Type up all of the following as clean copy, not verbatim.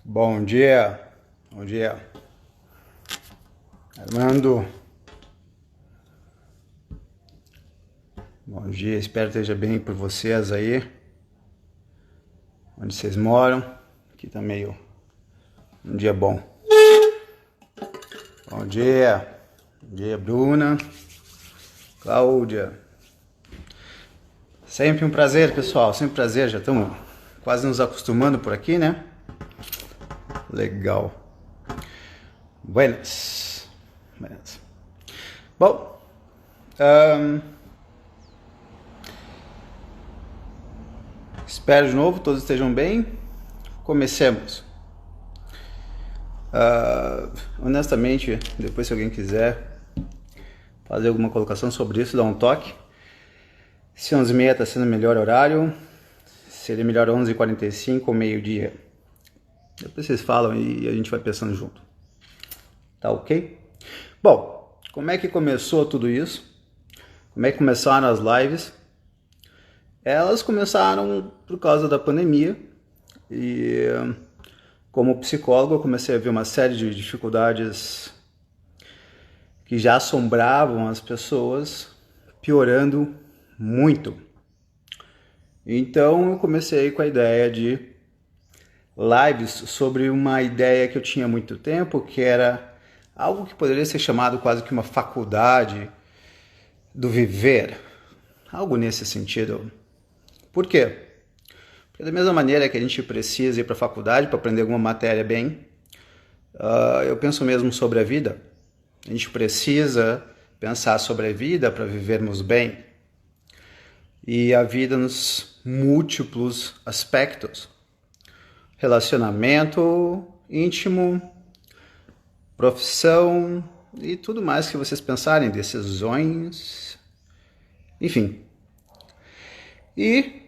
Bom dia, bom dia, Armando. Bom dia, espero que esteja bem por vocês aí, onde vocês moram. Aqui tá meio um dia bom. Bom dia, Bruna, Cláudia. Sempre um prazer, pessoal, sempre um prazer. Já estamos quase nos acostumando por aqui, né? Legal. Buenas. Bom, espero de novo todos estejam bem. Comecemos. Honestamente, depois se alguém quiser fazer alguma colocação sobre isso, dá um toque. Se 11h30 está sendo o melhor horário, seria melhor 11h45 ou meio-dia. Depois vocês falam e a gente vai pensando junto. Tá ok? Bom, como é que começou tudo isso? Como é que começaram as lives? Elas começaram por causa da pandemia e, como psicólogo, eu comecei a ver uma série de dificuldades que já assombravam as pessoas, piorando muito. Então eu comecei com a ideia de lives sobre uma ideia que eu tinha há muito tempo, que era algo que poderia ser chamado quase que uma faculdade do viver, algo nesse sentido. Por quê? Porque da mesma maneira que a gente precisa ir para a faculdade para aprender alguma matéria bem, eu penso mesmo sobre a vida. A gente precisa pensar sobre a vida para vivermos bem. E a vida nos múltiplos aspectos. Relacionamento íntimo, profissão e tudo mais que vocês pensarem, decisões, enfim. E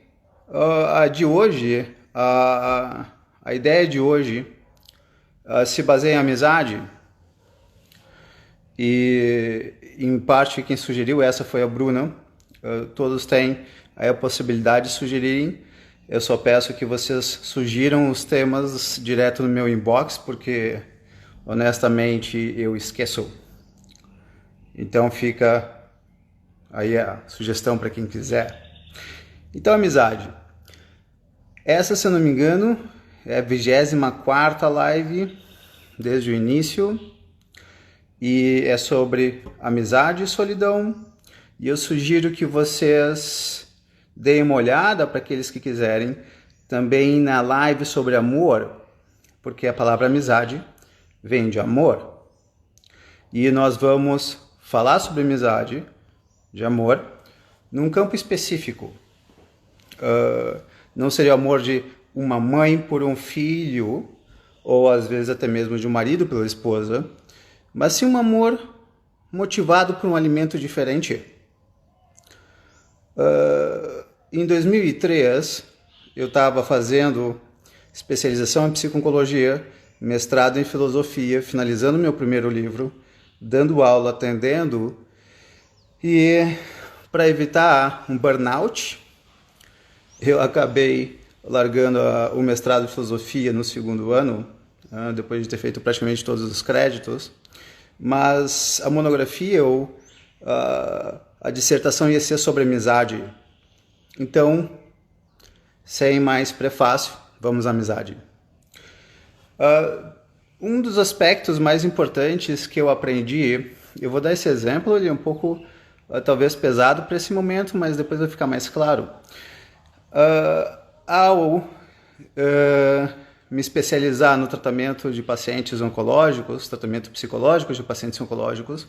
a ideia de hoje se baseia em amizade e em parte quem sugeriu essa foi a Bruna. Todos têm aí a possibilidade de sugerirem. Eu só peço que vocês sugiram os temas direto no meu inbox, porque honestamente eu esqueço. Então fica aí a sugestão para quem quiser. Então, amizade. Essa, se eu não me engano, é a 24ª live desde o início. E é sobre amizade e solidão. E eu sugiro que vocês deem uma olhada, para aqueles que quiserem, também na live sobre amor, porque a palavra amizade vem de amor. E nós vamos falar sobre amizade, de amor, num campo específico. Não seria o amor de uma mãe por um filho, ou às vezes até mesmo de um marido pela esposa, mas sim um amor motivado por um alimento diferente. Em 2003, eu estava fazendo especialização em psico-oncologia, mestrado em filosofia, finalizando meu primeiro livro, dando aula, atendendo, e para evitar um burnout, eu acabei largando o mestrado em filosofia no segundo ano, depois de ter feito praticamente todos os créditos, mas a monografia ou a dissertação ia ser sobre amizade. Então, sem mais prefácio, vamos à amizade. Um dos aspectos mais importantes que eu aprendi, eu vou dar esse exemplo, ele é um pouco talvez pesado para esse momento, mas depois vai ficar mais claro. Ao me especializar no tratamento de pacientes oncológicos, tratamento psicológico de pacientes oncológicos,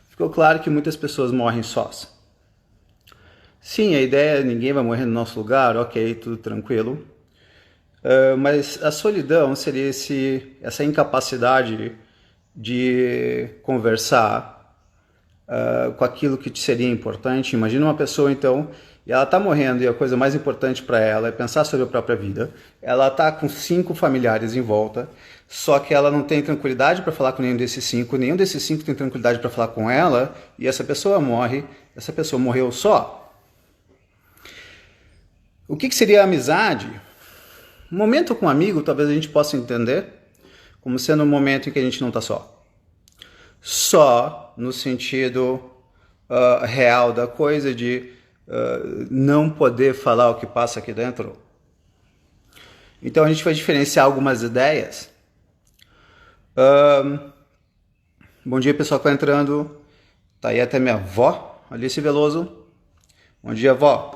ficou claro que muitas pessoas morrem sós. Sim, a ideia é ninguém vai morrer no nosso lugar, ok, tudo tranquilo. Mas a solidão seria essa incapacidade de conversar com aquilo que te seria importante. Imagina uma pessoa, então, e ela está morrendo e a coisa mais importante para ela é pensar sobre a própria vida, ela está com 5 familiares em volta, só que ela não tem tranquilidade para falar com nenhum desses 5 tem tranquilidade para falar com ela, e essa pessoa morre, essa pessoa morreu só. O que seria a amizade? Um momento com um amigo, talvez a gente possa entender como sendo um momento em que a gente não está só. Só no sentido real da coisa de não poder falar o que passa aqui dentro. Então a gente vai diferenciar algumas ideias. Bom dia, pessoal que está entrando. Tá aí até minha avó, Alice Veloso. Bom dia, vó.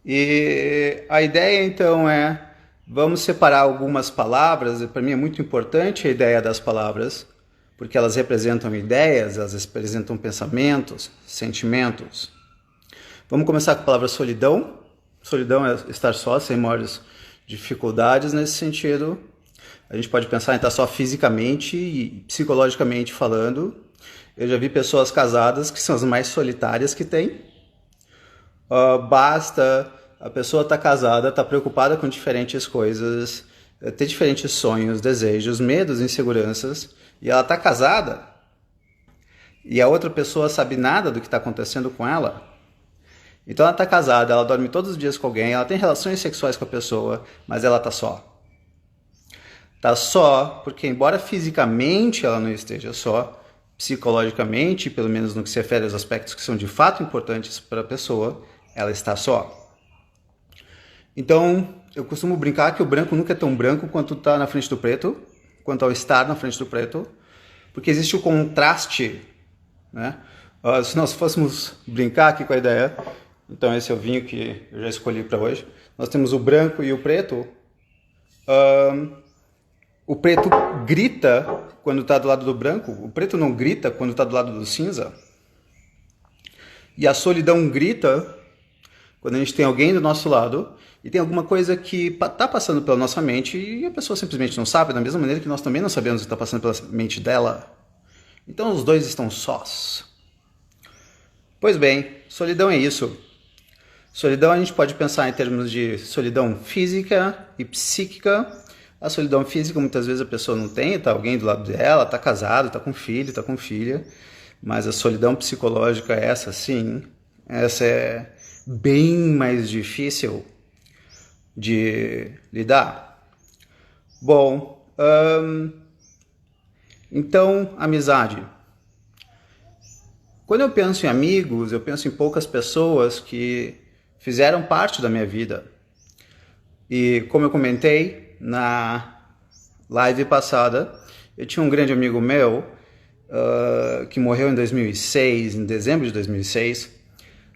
E a ideia então é, vamos separar algumas palavras, para mim é muito importante a ideia das palavras, porque elas representam ideias, elas representam pensamentos, sentimentos. Vamos começar com a palavra solidão. Solidão é estar só, sem maiores dificuldades nesse sentido. A gente pode pensar em estar só fisicamente e psicologicamente falando. Eu já vi pessoas casadas que são as mais solitárias que tem. Basta a pessoa estar casada, estar preocupada com diferentes coisas, ter diferentes sonhos, desejos, medos, inseguranças, e ela está casada, e a outra pessoa sabe nada do que está acontecendo com ela. Então ela está casada, ela dorme todos os dias com alguém, ela tem relações sexuais com a pessoa, mas ela está só. Está só porque, embora fisicamente ela não esteja só, psicologicamente, pelo menos no que se refere aos aspectos que são de fato importantes para a pessoa, ela está só. Então, eu costumo brincar que o branco nunca é tão branco quanto está na frente do preto, quanto ao estar na frente do preto, porque existe o contraste, né? Se nós fôssemos brincar aqui com a ideia, então esse é o vinho que eu já escolhi para hoje, nós temos o branco e o preto. O preto grita quando está do lado do branco, o preto não grita quando está do lado do cinza, e a solidão grita quando a gente tem alguém do nosso lado e tem alguma coisa que está passando pela nossa mente e a pessoa simplesmente não sabe, da mesma maneira que nós também não sabemos o que está passando pela mente dela. Então os dois estão sós. Pois bem, solidão é isso. Solidão a gente pode pensar em termos de solidão física e psíquica. A solidão física muitas vezes a pessoa não tem, está alguém do lado dela, está casado, está com filho, está com filha. Mas a solidão psicológica, essa sim, essa é bem mais difícil de lidar. Bom, então, amizade. Quando eu penso em amigos, eu penso em poucas pessoas que fizeram parte da minha vida. E como eu comentei na live passada, eu tinha um grande amigo meu que morreu em 2006, em dezembro de 2006.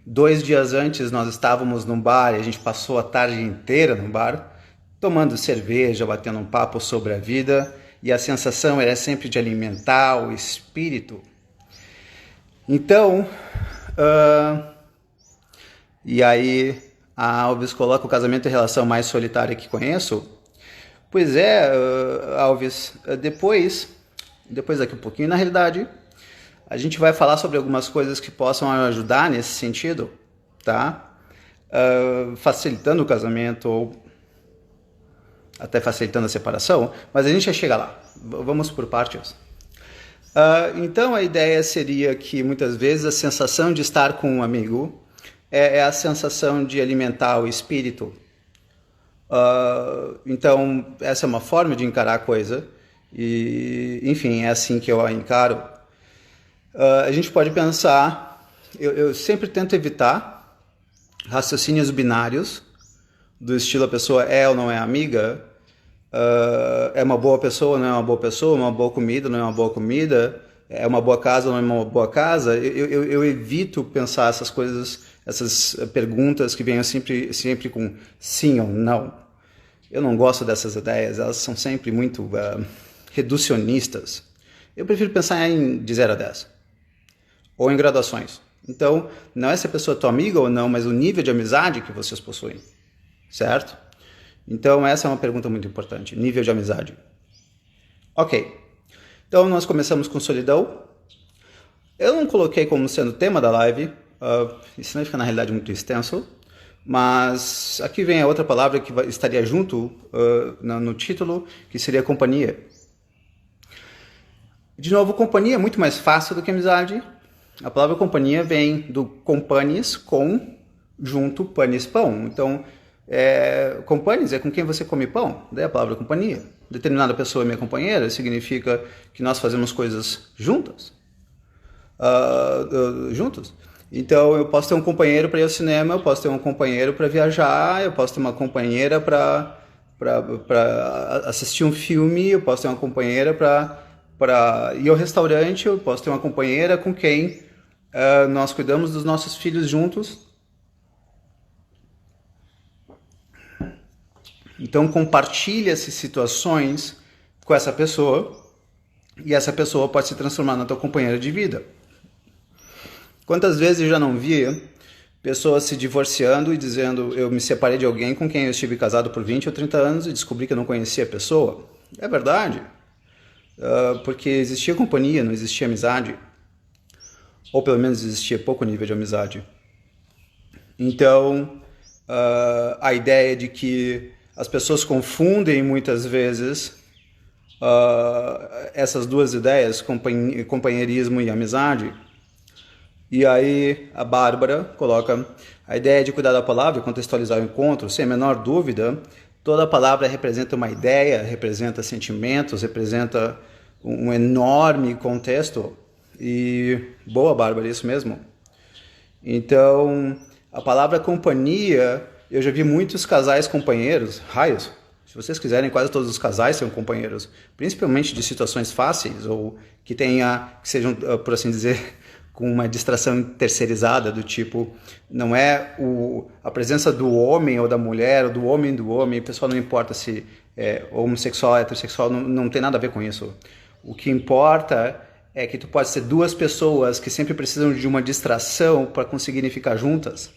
2 dias antes nós estávamos num bar e a gente passou a tarde inteira no bar, tomando cerveja, batendo um papo sobre a vida, e a sensação era sempre de alimentar o espírito. Então, e aí a Alves coloca o casamento e a relação mais solitária que conheço. Pois é, Alves, depois daqui a pouquinho, na realidade, a gente vai falar sobre algumas coisas que possam ajudar nesse sentido, tá? Facilitando o casamento ou até facilitando a separação, mas a gente já chega lá. Vamos por partes. Então a ideia seria que muitas vezes a sensação de estar com um amigo é a sensação de alimentar o espírito. Então essa é uma forma de encarar a coisa e, enfim, é assim que eu a encaro. A gente pode pensar, eu sempre tento evitar raciocínios binários, do estilo a pessoa é ou não é amiga, é uma boa pessoa, não é uma boa pessoa, uma boa comida, não é uma boa comida, é uma boa casa, não é uma boa casa. Eu evito pensar essas coisas, essas perguntas que venham sempre com sim ou não. Eu não gosto dessas ideias, elas são sempre muito reducionistas. Eu prefiro pensar de 0 a 10. Ou em graduações. Então, não é se a pessoa é tua amiga ou não, mas o nível de amizade que vocês possuem. Certo? Então, essa é uma pergunta muito importante. Nível de amizade. Ok. Então, nós começamos com solidão. Eu não coloquei como sendo tema da live, Isso não fica na realidade muito extenso, mas aqui vem a outra palavra que estaria junto no título, que seria companhia. De novo, companhia é muito mais fácil do que amizade. A palavra companhia vem do companis, com, junto, panis, pão. Então, companis é com quem você come pão, daí a palavra companhia. Determinada pessoa é minha companheira, significa que nós fazemos coisas juntas. Juntos. Então, eu posso ter um companheiro para ir ao cinema, eu posso ter um companheiro para viajar, eu posso ter uma companheira para assistir um filme, eu posso ter uma companheira para ir ao restaurante, eu posso ter uma companheira com quem nós cuidamos dos nossos filhos juntos. Então, compartilha-se situações com essa pessoa e essa pessoa pode se transformar na tua companheira de vida. Quantas vezes eu já não vi pessoas se divorciando e dizendo eu me separei de alguém com quem eu estive casado por 20 ou 30 anos e descobri que eu não conhecia a pessoa? É verdade. Porque existia companhia, não existia amizade. Ou pelo menos existia pouco nível de amizade. Então, a ideia de que as pessoas confundem muitas vezes essas duas ideias, companheirismo e amizade. E aí a Bárbara coloca a ideia de cuidar da palavra e contextualizar o encontro, sem a menor dúvida. Toda a palavra representa uma ideia, representa sentimentos, representa um enorme contexto. E boa, Bárbara, isso mesmo. Então, a palavra companhia, eu já vi muitos casais companheiros, raios. Se vocês quiserem, quase todos os casais são companheiros, principalmente de situações fáceis ou que sejam, por assim dizer, com uma distração terceirizada, do tipo, não é a presença do homem ou da mulher, ou do homem, o pessoal não importa se é homossexual, heterossexual, não tem nada a ver com isso. O que importa é que tu pode ser duas pessoas que sempre precisam de uma distração para conseguirem ficar juntas,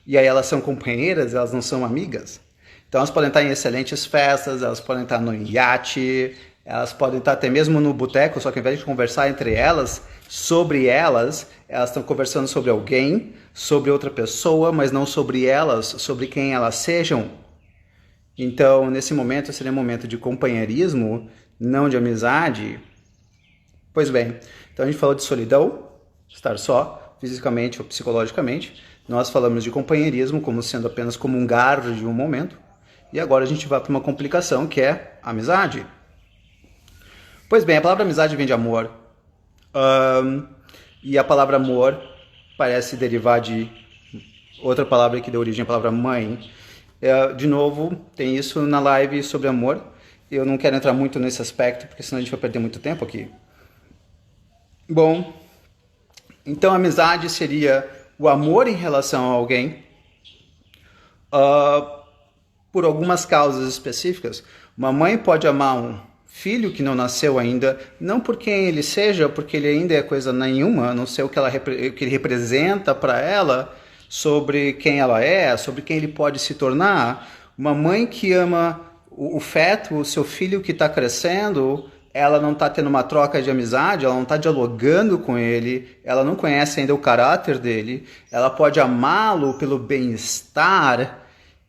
e aí elas são companheiras, elas não são amigas. Então elas podem estar em excelentes festas, elas podem estar no iate, elas podem estar até mesmo no boteco, só que ao invés de conversar entre elas, sobre elas estão conversando sobre alguém, sobre outra pessoa, mas não sobre elas, sobre quem elas sejam. Então, nesse momento, seria um momento de companheirismo, não de amizade. Pois bem, então a gente falou de solidão, estar só, fisicamente ou psicologicamente. Nós falamos de companheirismo como sendo apenas comungar de um momento. E agora a gente vai para uma complicação que é amizade. Pois bem, a palavra amizade vem de amor. E a palavra amor parece derivar de outra palavra que deu origem à palavra mãe. De novo, tem isso na live sobre amor. Eu não quero entrar muito nesse aspecto, porque senão a gente vai perder muito tempo aqui. Bom, então a amizade seria o amor em relação a alguém por algumas causas específicas. Uma mãe pode amar um filho que não nasceu ainda, não por quem ele seja, porque ele ainda é coisa nenhuma, a não ser o que ele representa para ela, sobre quem ela é, sobre quem ele pode se tornar. Uma mãe que ama o feto, o seu filho que está crescendo, ela não está tendo uma troca de amizade, ela não está dialogando com ele, ela não conhece ainda o caráter dele, ela pode amá-lo pelo bem-estar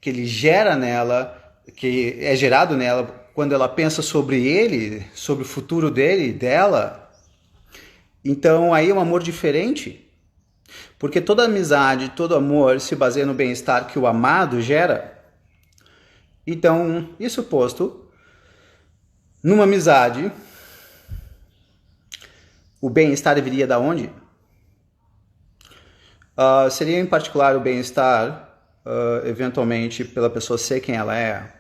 que ele gera nela, que é gerado nela, quando ela pensa sobre ele, sobre o futuro dele e dela. Então aí é um amor diferente. Porque toda amizade, todo amor se baseia no bem-estar que o amado gera. Então, isso posto, numa amizade, o bem-estar viria da onde? Seria em particular o bem-estar, eventualmente, pela pessoa ser quem ela é.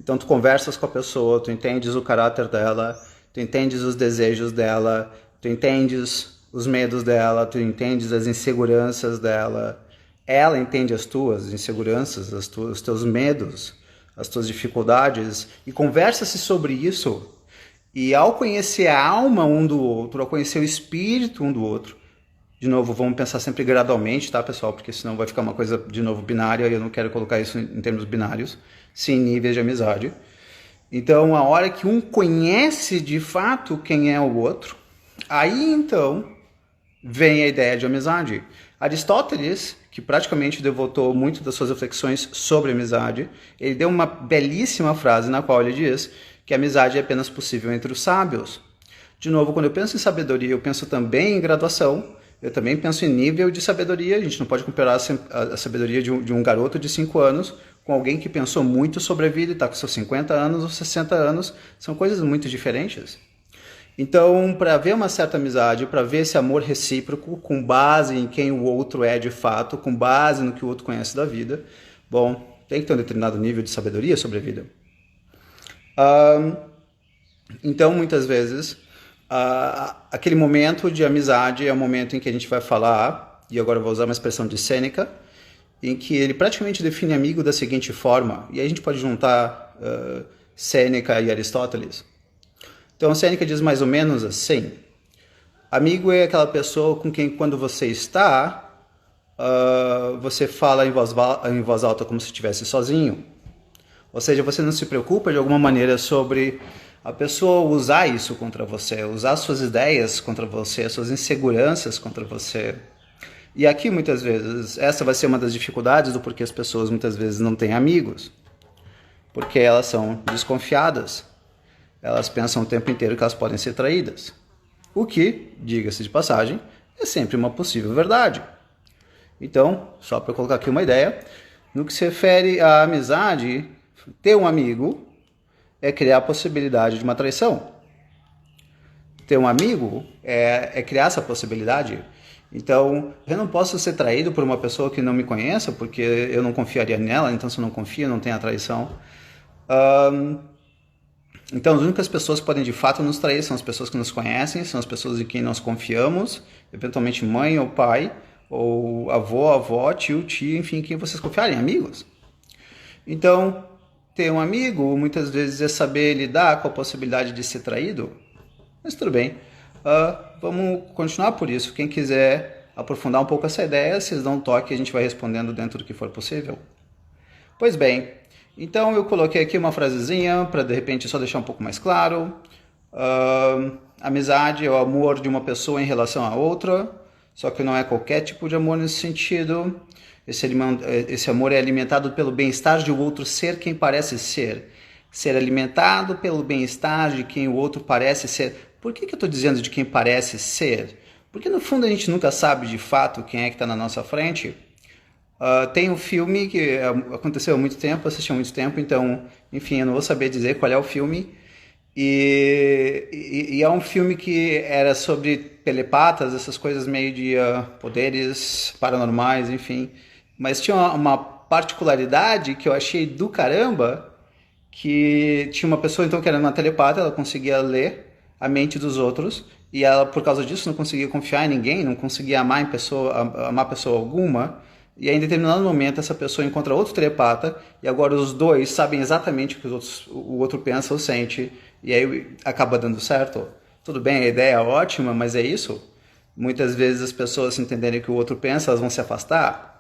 Então tu conversas com a pessoa, tu entendes o caráter dela, tu entendes os desejos dela, tu entendes os medos dela, tu entendes as inseguranças dela, ela entende as tuas inseguranças, os teus medos, as tuas dificuldades, e conversa-se sobre isso. E ao conhecer a alma um do outro, ao conhecer o espírito um do outro, de novo, vamos pensar sempre gradualmente, tá, pessoal? Porque senão vai ficar uma coisa, de novo, binária, e eu não quero colocar isso em termos binários, sim, níveis de amizade. Então, a hora que um conhece de fato quem é o outro, aí então vem a ideia de amizade. Aristóteles, que praticamente devotou muito das suas reflexões sobre amizade, ele deu uma belíssima frase na qual ele diz que a amizade é apenas possível entre os sábios. De novo, quando eu penso em sabedoria, eu penso também em graduação, eu também penso em nível de sabedoria. A gente não pode comparar a sabedoria de um garoto de 5 anos com alguém que pensou muito sobre a vida e está com seus 50 anos ou 60 anos. São coisas muito diferentes. Então, para haver uma certa amizade, para ver esse amor recíproco, com base em quem o outro é de fato, com base no que o outro conhece da vida, bom, tem que ter um determinado nível de sabedoria sobre a vida. Então, muitas vezes, aquele momento de amizade é o momento em que a gente vai falar, e agora eu vou usar uma expressão de Sêneca, em que ele praticamente define amigo da seguinte forma, e aí a gente pode juntar Sêneca e Aristóteles. Então, Sêneca diz mais ou menos assim: amigo é aquela pessoa com quem, quando você está, você fala em voz alta como se estivesse sozinho. Ou seja, você não se preocupa de alguma maneira sobre a pessoa usar isso contra você, usar suas ideias contra você, suas inseguranças contra você. E aqui, muitas vezes, essa vai ser uma das dificuldades do porquê as pessoas muitas vezes não têm amigos. Porque elas são desconfiadas. Elas pensam o tempo inteiro que elas podem ser traídas. O que, diga-se de passagem, é sempre uma possível verdade. Então, só para colocar aqui uma ideia, no que se refere à amizade, ter um amigo é criar a possibilidade de uma traição. Ter um amigo é criar essa possibilidade. Então, eu não posso ser traído por uma pessoa que não me conheça, porque eu não confiaria nela, então se eu não confio, não tem a traição. Então, as únicas pessoas que podem de fato nos trair são as pessoas que nos conhecem, são as pessoas em quem nós confiamos, eventualmente mãe ou pai, ou avô, avó, tio, tia, enfim, quem vocês confiarem, amigos. Então, ter um amigo muitas vezes é saber lidar com a possibilidade de ser traído, mas tudo bem. Vamos continuar por isso. Quem quiser aprofundar um pouco essa ideia, vocês dão um toque e a gente vai respondendo dentro do que for possível. Pois bem, então eu coloquei aqui uma frasezinha para de repente só deixar um pouco mais claro. Amizade é o amor de uma pessoa em relação a outra, só que não é qualquer tipo de amor nesse sentido. Esse amor é alimentado pelo bem-estar de o outro ser quem parece ser. Ser alimentado pelo bem-estar de quem o outro parece ser. Por que eu estou dizendo de quem parece ser? Porque no fundo a gente nunca sabe de fato quem é que está na nossa frente. Tem um filme que aconteceu há muito tempo, assisti há muito tempo, então, enfim, eu não vou saber dizer qual é o filme. E é um filme que era sobre telepatas, essas coisas meio de poderes paranormais, enfim. Mas tinha uma particularidade que eu achei do caramba, que tinha uma pessoa então que era uma telepata, ela conseguia ler a mente dos outros, e ela, por causa disso, não conseguia confiar em ninguém, não conseguia amar pessoa alguma. E aí, em determinado momento, essa pessoa encontra outro telepata, e agora os dois sabem exatamente o que o outro pensa ou sente, e aí acaba dando certo. Tudo bem, a ideia é ótima, mas é isso? Muitas vezes as pessoas, se entenderem o que o outro pensa, elas vão se afastar.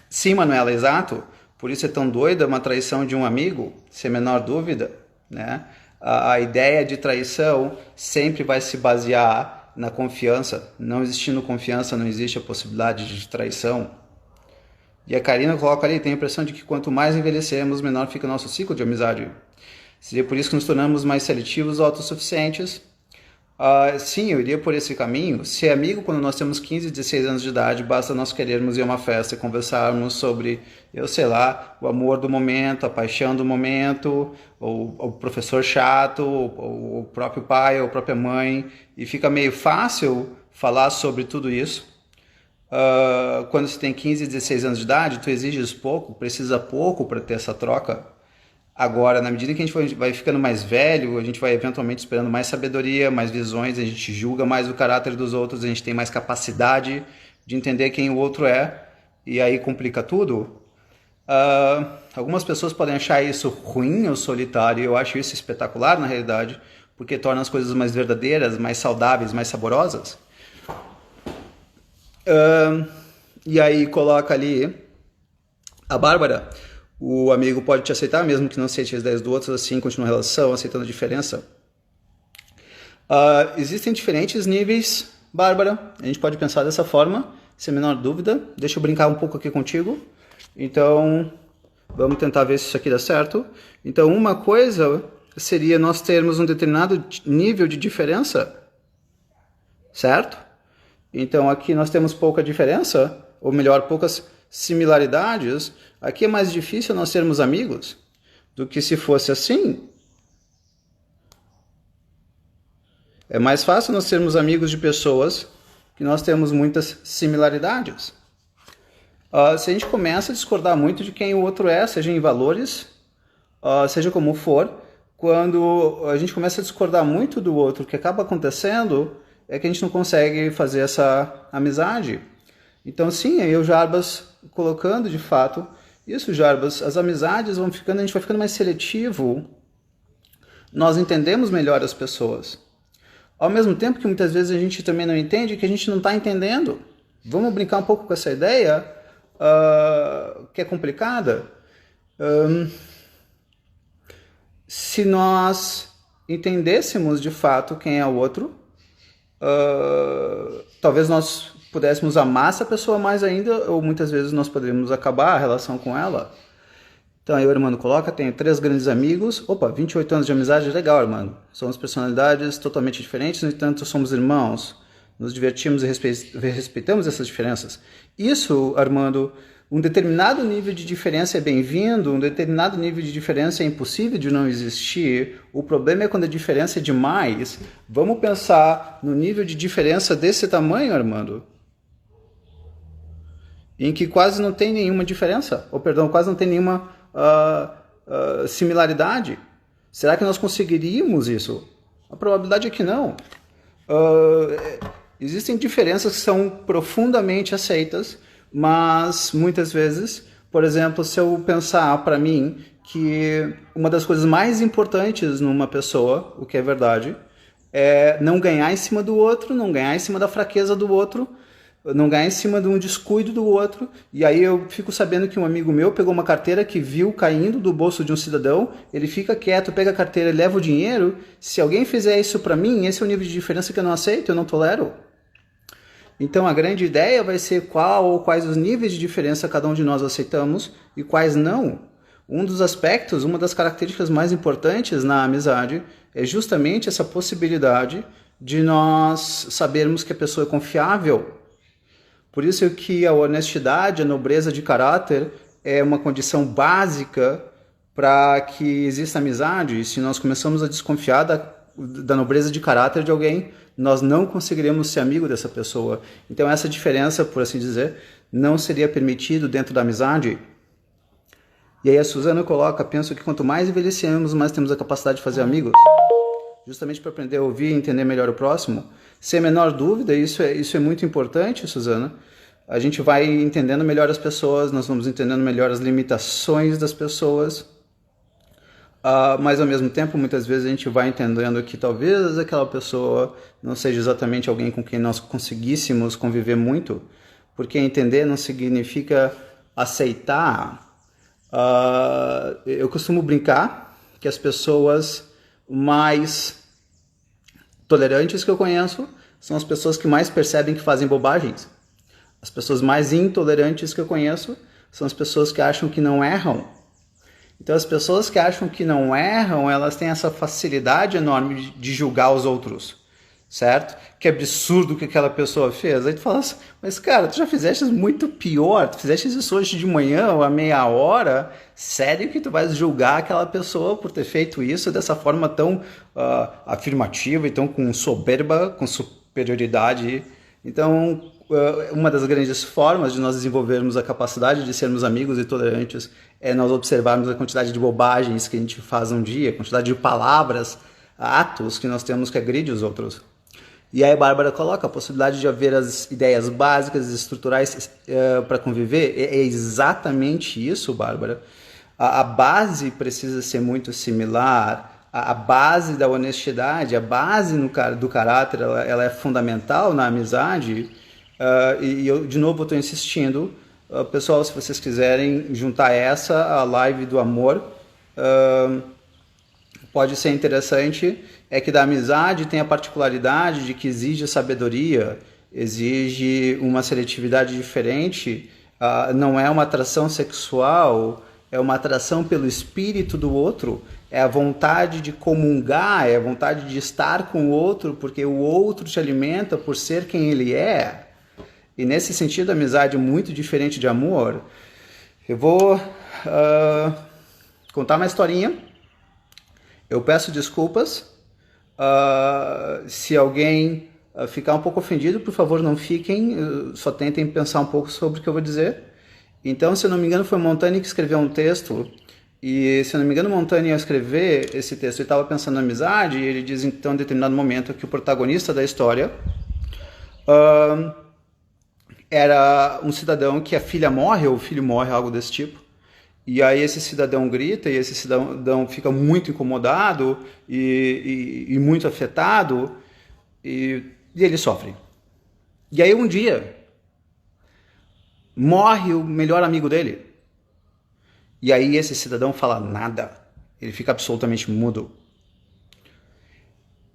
Sim, Manuela, exato. Por isso é tão doida uma traição de um amigo, sem a menor dúvida, né? A ideia de traição sempre vai se basear na confiança. Não existindo confiança, não existe a possibilidade de traição. E a Karina coloca ali, tem a impressão de que quanto mais envelhecemos, menor fica o nosso ciclo de amizade. Seria por isso que nos tornamos mais seletivos ou autossuficientes. Sim, eu iria por esse caminho. Ser amigo quando nós temos 15, 16 anos de idade, basta nós querermos ir a uma festa e conversarmos sobre, eu sei lá, o amor do momento, a paixão do momento, ou o professor chato, ou o próprio pai, ou a própria mãe, e fica meio fácil falar sobre tudo isso. Quando você tem 15, 16 anos de idade, tu exiges pouco, precisa pouco para ter essa troca. Agora, na medida que a gente vai ficando mais velho, a gente vai eventualmente esperando mais sabedoria, mais visões, a gente julga mais o caráter dos outros, a gente tem mais capacidade de entender quem o outro é, e aí complica tudo. Algumas pessoas podem achar isso ruim ou solitário, e eu acho isso espetacular na realidade, porque torna as coisas mais verdadeiras, mais saudáveis, mais saborosas. E aí coloca ali a Bárbara. O amigo pode te aceitar, mesmo que não aceite as ideias do outro, assim continua a relação, aceitando a diferença. Existem diferentes níveis Bárbara, a gente pode pensar dessa forma, sem a menor dúvida. Deixa eu brincar um pouco aqui contigo. Então, vamos tentar ver se isso aqui dá certo. Então, uma coisa seria nós termos um determinado nível de diferença, certo? Então, aqui nós temos pouca diferença, ou melhor, poucas similaridades. Aqui é mais difícil nós sermos amigos do que se fosse assim. É mais fácil nós sermos amigos de pessoas que nós temos muitas similaridades. Se a gente começa a discordar muito de quem o outro é, seja em valores, seja como for, quando a gente começa a discordar muito do outro, o que acaba acontecendo é que a gente não consegue fazer essa amizade. Então sim, aí o Jarbas colocando de fato isso, Jarbas, as amizades vão ficando, a gente vai ficando mais seletivo, nós entendemos melhor as pessoas. Ao mesmo tempo que muitas vezes a gente também não entende que a gente não está entendendo. Vamos brincar um pouco com essa ideia que é complicada. Se nós entendêssemos de fato quem é o outro, talvez nós pudéssemos amar essa pessoa mais ainda, ou muitas vezes nós poderíamos acabar a relação com ela. Então aí o Armando coloca, tenho 3 grandes amigos, 28 anos de amizade, legal, Armando. Somos personalidades totalmente diferentes, no entanto somos irmãos, nos divertimos e respeitamos essas diferenças. Isso, Armando, um determinado nível de diferença é bem-vindo, um determinado nível de diferença é impossível de não existir. O problema é quando a diferença é demais. Vamos pensar no nível de diferença desse tamanho, Armando, em que quase não tem nenhuma diferença, quase não tem nenhuma similaridade. Será que nós conseguiríamos isso? A probabilidade é que não. Existem diferenças que são profundamente aceitas, mas muitas vezes, por exemplo, se eu pensar para mim que uma das coisas mais importantes numa pessoa, o que é verdade, é não ganhar em cima do outro, não ganhar em cima da fraqueza do outro, não ganhar em cima de um descuido do outro. E aí eu fico sabendo que um amigo meu pegou uma carteira que viu caindo do bolso de um cidadão, ele fica quieto, pega a carteira e leva o dinheiro. Se alguém fizer isso para mim, esse é o nível de diferença que eu não aceito, eu não tolero. Então a grande ideia vai ser qual ou quais os níveis de diferença cada um de nós aceitamos e quais não. Um dos aspectos, uma das características mais importantes na amizade é justamente essa possibilidade de nós sabermos que a pessoa é confiável. Por isso que a honestidade, a nobreza de caráter é uma condição básica para que exista amizade. E se nós começamos a desconfiar da nobreza de caráter de alguém, nós não conseguiremos ser amigo dessa pessoa. Então essa diferença, por assim dizer, não seria permitido dentro da amizade. E aí a Suzana coloca, penso que quanto mais envelhecemos, mais temos a capacidade de fazer amigos. Justamente para aprender a ouvir e entender melhor o próximo. Sem a menor dúvida, isso é muito importante, Suzana. A gente vai entendendo melhor as pessoas, nós vamos entendendo melhor as limitações das pessoas. Mas ao mesmo tempo, muitas vezes a gente vai entendendo que talvez aquela pessoa não seja exatamente alguém com quem nós conseguíssemos conviver muito, porque entender não significa aceitar. Eu costumo brincar que as pessoas mais tolerantes que eu conheço são as pessoas que mais percebem que fazem bobagens. As pessoas mais intolerantes que eu conheço são as pessoas que acham que não erram. Então as pessoas que acham que não erram, elas têm essa facilidade enorme de julgar os outros, certo? Que absurdo que aquela pessoa fez. Aí tu fala assim, mas cara, tu já fizeste muito pior, tu fizeste isso hoje de manhã ou à meia hora, sério que tu vais julgar aquela pessoa por ter feito isso dessa forma tão afirmativa e tão com soberba, com superioridade? Então, uma das grandes formas de nós desenvolvermos a capacidade de sermos amigos e tolerantes é nós observarmos a quantidade de bobagens que a gente faz um dia, a quantidade de palavras, atos que nós temos que agredir os outros. E aí a Bárbara coloca a possibilidade de haver as ideias básicas e estruturais para conviver. É exatamente isso, Bárbara. A base precisa ser muito similar. A base da honestidade, a base do caráter, ela é fundamental na amizade. E eu, de novo, estou insistindo. Pessoal, se vocês quiserem juntar essa à live do amor, pode ser interessante é que da amizade tem a particularidade de que exige sabedoria, exige uma seletividade diferente, não é uma atração sexual, é uma atração pelo espírito do outro, é a vontade de comungar, é a vontade de estar com o outro, porque o outro te alimenta por ser quem ele é. E nesse sentido, a amizade é muito diferente de amor. Eu vou contar uma historinha. Eu peço desculpas. Se alguém ficar um pouco ofendido, por favor, não fiquem. Só tentem pensar um pouco sobre o que eu vou dizer. Então, se eu não me engano, foi Montaigne que escreveu um texto. E, se eu não me engano, Montaigne, ao escrever esse texto, ele estava pensando na amizade. E ele diz, então, em determinado momento, que o protagonista da história era um cidadão que a filha morre, ou o filho morre, algo desse tipo. E aí esse cidadão grita, e esse cidadão fica muito incomodado e muito afetado, e ele sofre. E aí um dia, morre o melhor amigo dele. E aí esse cidadão fala nada, ele fica absolutamente mudo.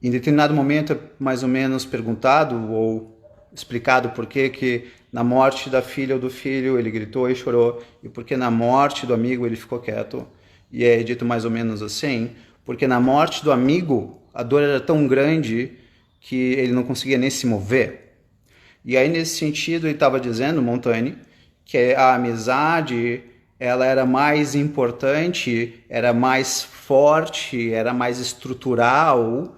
Em determinado momento é mais ou menos perguntado ou explicado por que na morte da filha ou do filho ele gritou e chorou, e por que na morte do amigo ele ficou quieto. E é dito mais ou menos assim, porque na morte do amigo a dor era tão grande que ele não conseguia nem se mover. E aí nesse sentido ele estava dizendo, Montaigne, que a amizade ela era mais importante, era mais forte, era mais estrutural,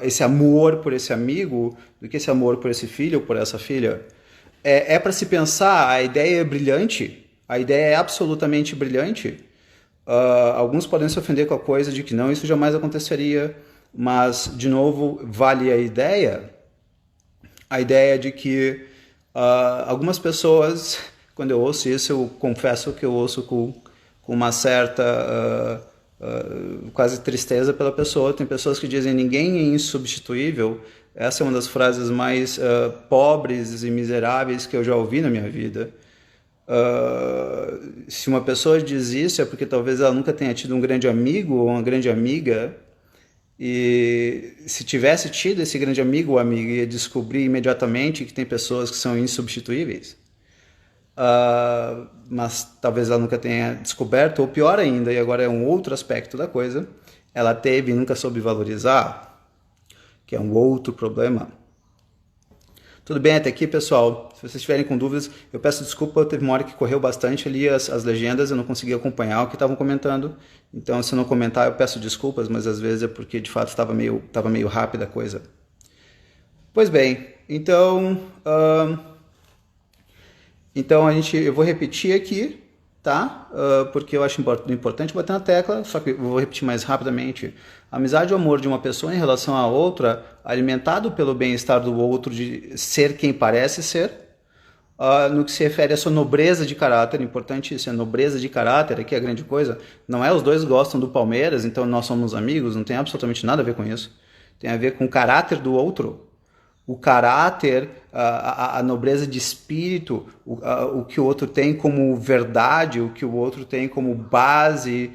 esse amor por esse amigo, do que esse amor por esse filho ou por essa filha. É para se pensar, a ideia é brilhante, a ideia é absolutamente brilhante. Alguns podem se ofender com a coisa de que não, isso jamais aconteceria, mas, de novo, vale a ideia de que algumas pessoas, quando eu ouço isso, eu confesso que eu ouço com uma certa quase tristeza pela pessoa. Tem pessoas que dizem ninguém é insubstituível. Essa é uma das frases mais pobres e miseráveis que eu já ouvi na minha vida. Se uma pessoa diz isso é porque talvez ela nunca tenha tido um grande amigo ou uma grande amiga, e se tivesse tido esse grande amigo ou amiga, ia descobrir imediatamente que tem pessoas que são insubstituíveis. Mas talvez ela nunca tenha descoberto, ou pior ainda, e agora é um outro aspecto da coisa, ela teve e nunca soube valorizar, que é um outro problema. Tudo bem até aqui, pessoal? Se vocês estiverem com dúvidas, eu peço desculpa, teve uma hora que correu bastante ali as legendas, eu não consegui acompanhar o que estavam comentando, então se eu não comentar eu peço desculpas, mas às vezes é porque de fato estava meio rápida a coisa. Pois bem, então eu vou repetir aqui, tá? Porque eu acho importante bater na tecla, só que eu vou repetir mais rapidamente. A amizade e o amor de uma pessoa em relação à outra, alimentado pelo bem-estar do outro, de ser quem parece ser, no que se refere à sua nobreza de caráter, importante isso, a nobreza de caráter, aqui é a grande coisa, não é os dois gostam do Palmeiras, então nós somos amigos, não tem absolutamente nada a ver com isso. Tem a ver com o caráter do outro. O caráter, a nobreza de espírito, o que o outro tem como verdade, o que o outro tem como base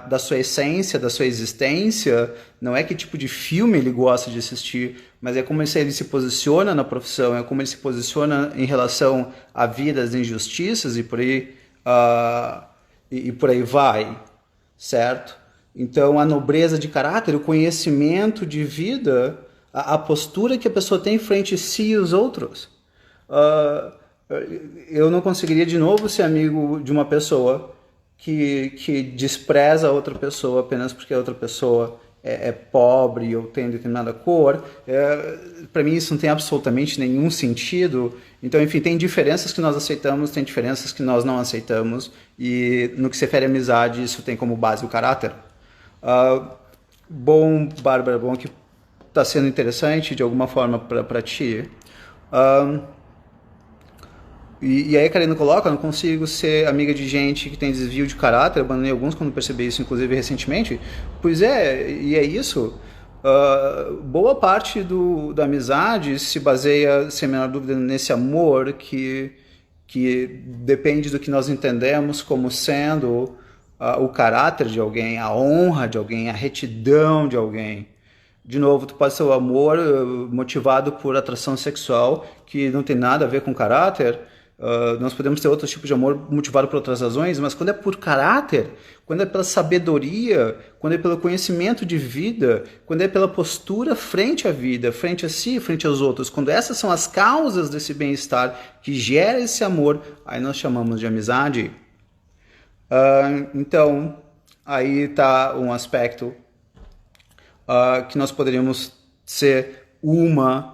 da sua essência, da sua existência, não é que tipo de filme ele gosta de assistir, mas é como ele se posiciona na profissão, é como ele se posiciona em relação à vida, às injustiças e por aí vai, certo? Então a nobreza de caráter, o conhecimento de vida, a postura que a pessoa tem frente a si e os outros. Eu não conseguiria de novo ser amigo de uma pessoa que despreza a outra pessoa apenas porque a outra pessoa é pobre ou tem determinada cor. Para mim isso não tem absolutamente nenhum sentido. Então, enfim, tem diferenças que nós aceitamos, tem diferenças que nós não aceitamos, e no que se refere à amizade, isso tem como base o caráter. Bom, Bárbara, bom que está sendo interessante de alguma forma para ti. E aí a Karina coloca, não consigo ser amiga de gente que tem desvio de caráter, abandonei alguns quando percebi isso, inclusive recentemente. Pois é, e é isso. Boa parte da amizade se baseia, sem a menor dúvida, nesse amor que depende do que nós entendemos como sendo o caráter de alguém, a honra de alguém, a retidão de alguém. De novo, tu pode ser o amor motivado por atração sexual, que não tem nada a ver com caráter. Nós podemos ter outros tipos de amor motivado por outras razões, mas quando é por caráter, quando é pela sabedoria, quando é pelo conhecimento de vida, quando é pela postura frente à vida, frente a si, frente aos outros, quando essas são as causas desse bem-estar que gera esse amor, aí nós chamamos de amizade. Então, aí está um aspecto que nós poderíamos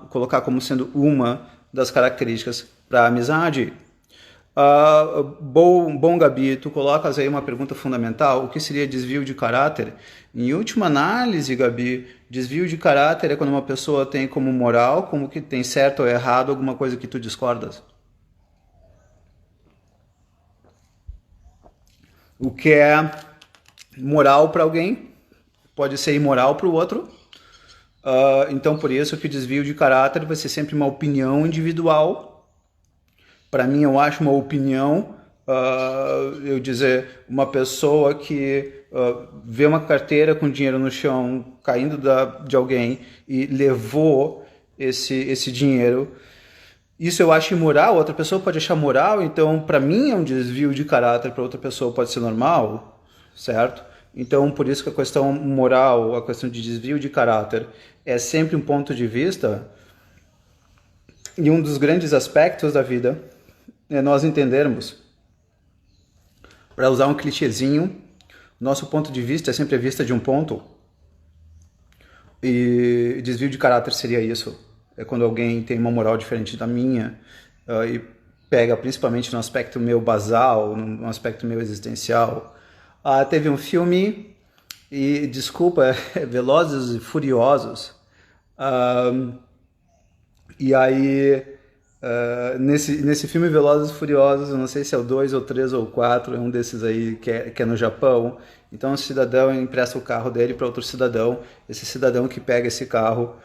colocar como sendo uma das características para a amizade. Bom, Gabi, tu colocas aí uma pergunta fundamental, o que seria desvio de caráter? Em última análise, Gabi, desvio de caráter é quando uma pessoa tem como moral, como que tem certo ou errado, alguma coisa que tu discordas. O que é moral para alguém pode ser imoral para o outro. Então, por isso que o desvio de caráter vai ser sempre uma opinião individual. Para mim, eu acho uma opinião, eu dizer, uma pessoa que vê uma carteira com dinheiro no chão caindo de alguém e levou esse dinheiro. Isso eu acho imoral, outra pessoa pode achar moral, então para mim é um desvio de caráter, para outra pessoa pode ser normal, certo? Então por isso que a questão moral, a questão de desvio de caráter é sempre um ponto de vista, e um dos grandes aspectos da vida é nós entendermos, para usar um clichêzinho, nosso ponto de vista é sempre a vista de um ponto, e desvio de caráter seria isso. É quando alguém tem uma moral diferente da minha e pega principalmente no aspecto meu basal, no aspecto meu existencial. Teve um filme, e desculpa, Velozes e Furiosos. E aí, nesse filme Velozes e Furiosos, eu não sei se é o 2 ou 3 ou 4, é um desses aí que é no Japão. Então um cidadão empresta o carro dele para outro cidadão. Esse cidadão que pega esse carro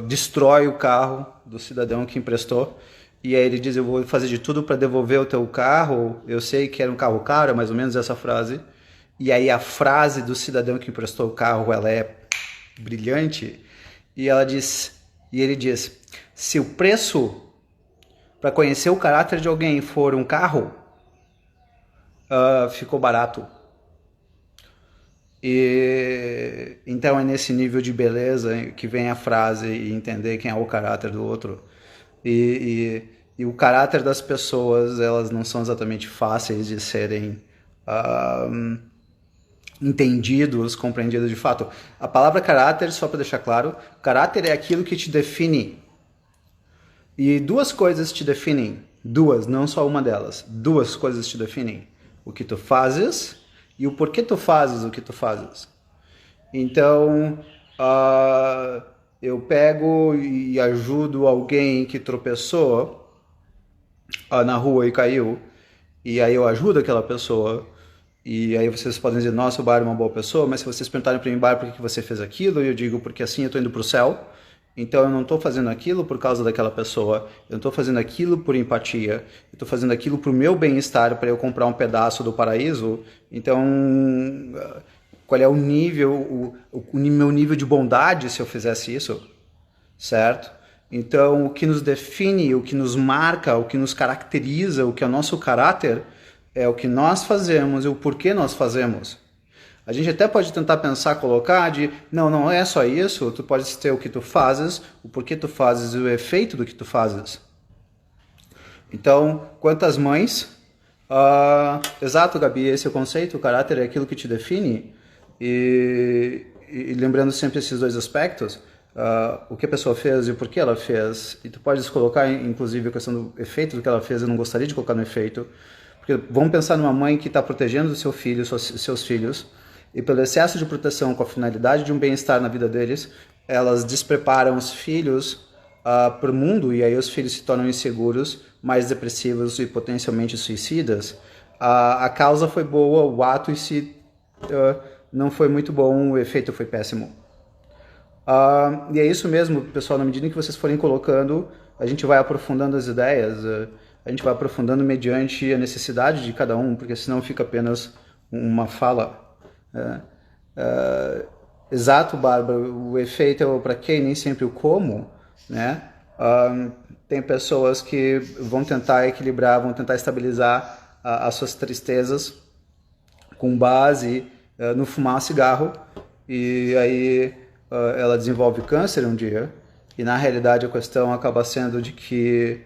destrói o carro do cidadão que emprestou, e aí ele diz: eu vou fazer de tudo para devolver o teu carro, eu sei que era um carro caro, é mais ou menos essa frase. E aí a frase do cidadão que emprestou o carro, ela é brilhante, e ele diz: se o preço para conhecer o caráter de alguém for um carro, ficou barato. E então é nesse nível de beleza que vem a frase, e entender quem é o caráter do outro. E o caráter das pessoas, elas não são exatamente fáceis de serem entendidos, compreendidos de fato. A palavra caráter, só para deixar claro, caráter é aquilo que te define. E duas coisas te definem. Duas, não só uma delas. Duas coisas te definem. O que tu fazes e o porquê tu fazes o que tu fazes. Então, eu pego e ajudo alguém que tropeçou na rua e caiu, e aí eu ajudo aquela pessoa, e aí vocês podem dizer: nossa, o Bar é uma boa pessoa, mas se vocês perguntarem para mim: Bar, por que você fez aquilo? Eu digo: porque assim eu estou indo para o céu. Então eu não estou fazendo aquilo por causa daquela pessoa, eu não estou fazendo aquilo por empatia, eu estou fazendo aquilo para o meu bem-estar, para eu comprar um pedaço do paraíso. Então, qual é o nível, o meu nível de bondade se eu fizesse isso, certo? Então, o que nos define, o que nos marca, o que nos caracteriza, o que é o nosso caráter, é o que nós fazemos e o porquê nós fazemos. A gente até pode tentar pensar, colocar não é só isso, tu pode ter o que tu fazes, o porquê tu fazes e o efeito do que tu fazes. Então, quantas mães... exato, Gabi, esse é o conceito, o caráter é aquilo que te define, e lembrando sempre esses dois aspectos, o que a pessoa fez e o porquê ela fez, e tu podes colocar, inclusive, a questão do efeito do que ela fez. Eu não gostaria de colocar no efeito, porque vamos pensar numa mãe que está protegendo o seu filho, seus filhos, e pelo excesso de proteção, com a finalidade de um bem-estar na vida deles, elas despreparam os filhos para o mundo, e aí os filhos se tornam inseguros, mais depressivos e potencialmente suicidas. A causa foi boa, o ato em si não foi muito bom, o efeito foi péssimo. E é isso mesmo, pessoal, na medida em que vocês forem colocando, a gente vai aprofundando as ideias, a gente vai aprofundando mediante a necessidade de cada um, porque senão fica apenas uma fala. Exato, Bárbara, o efeito é o para quê, nem sempre o como, né? Tem pessoas que vão tentar equilibrar, vão tentar estabilizar as suas tristezas com base no fumar cigarro, e aí ela desenvolve câncer um dia, e na realidade a questão acaba sendo de que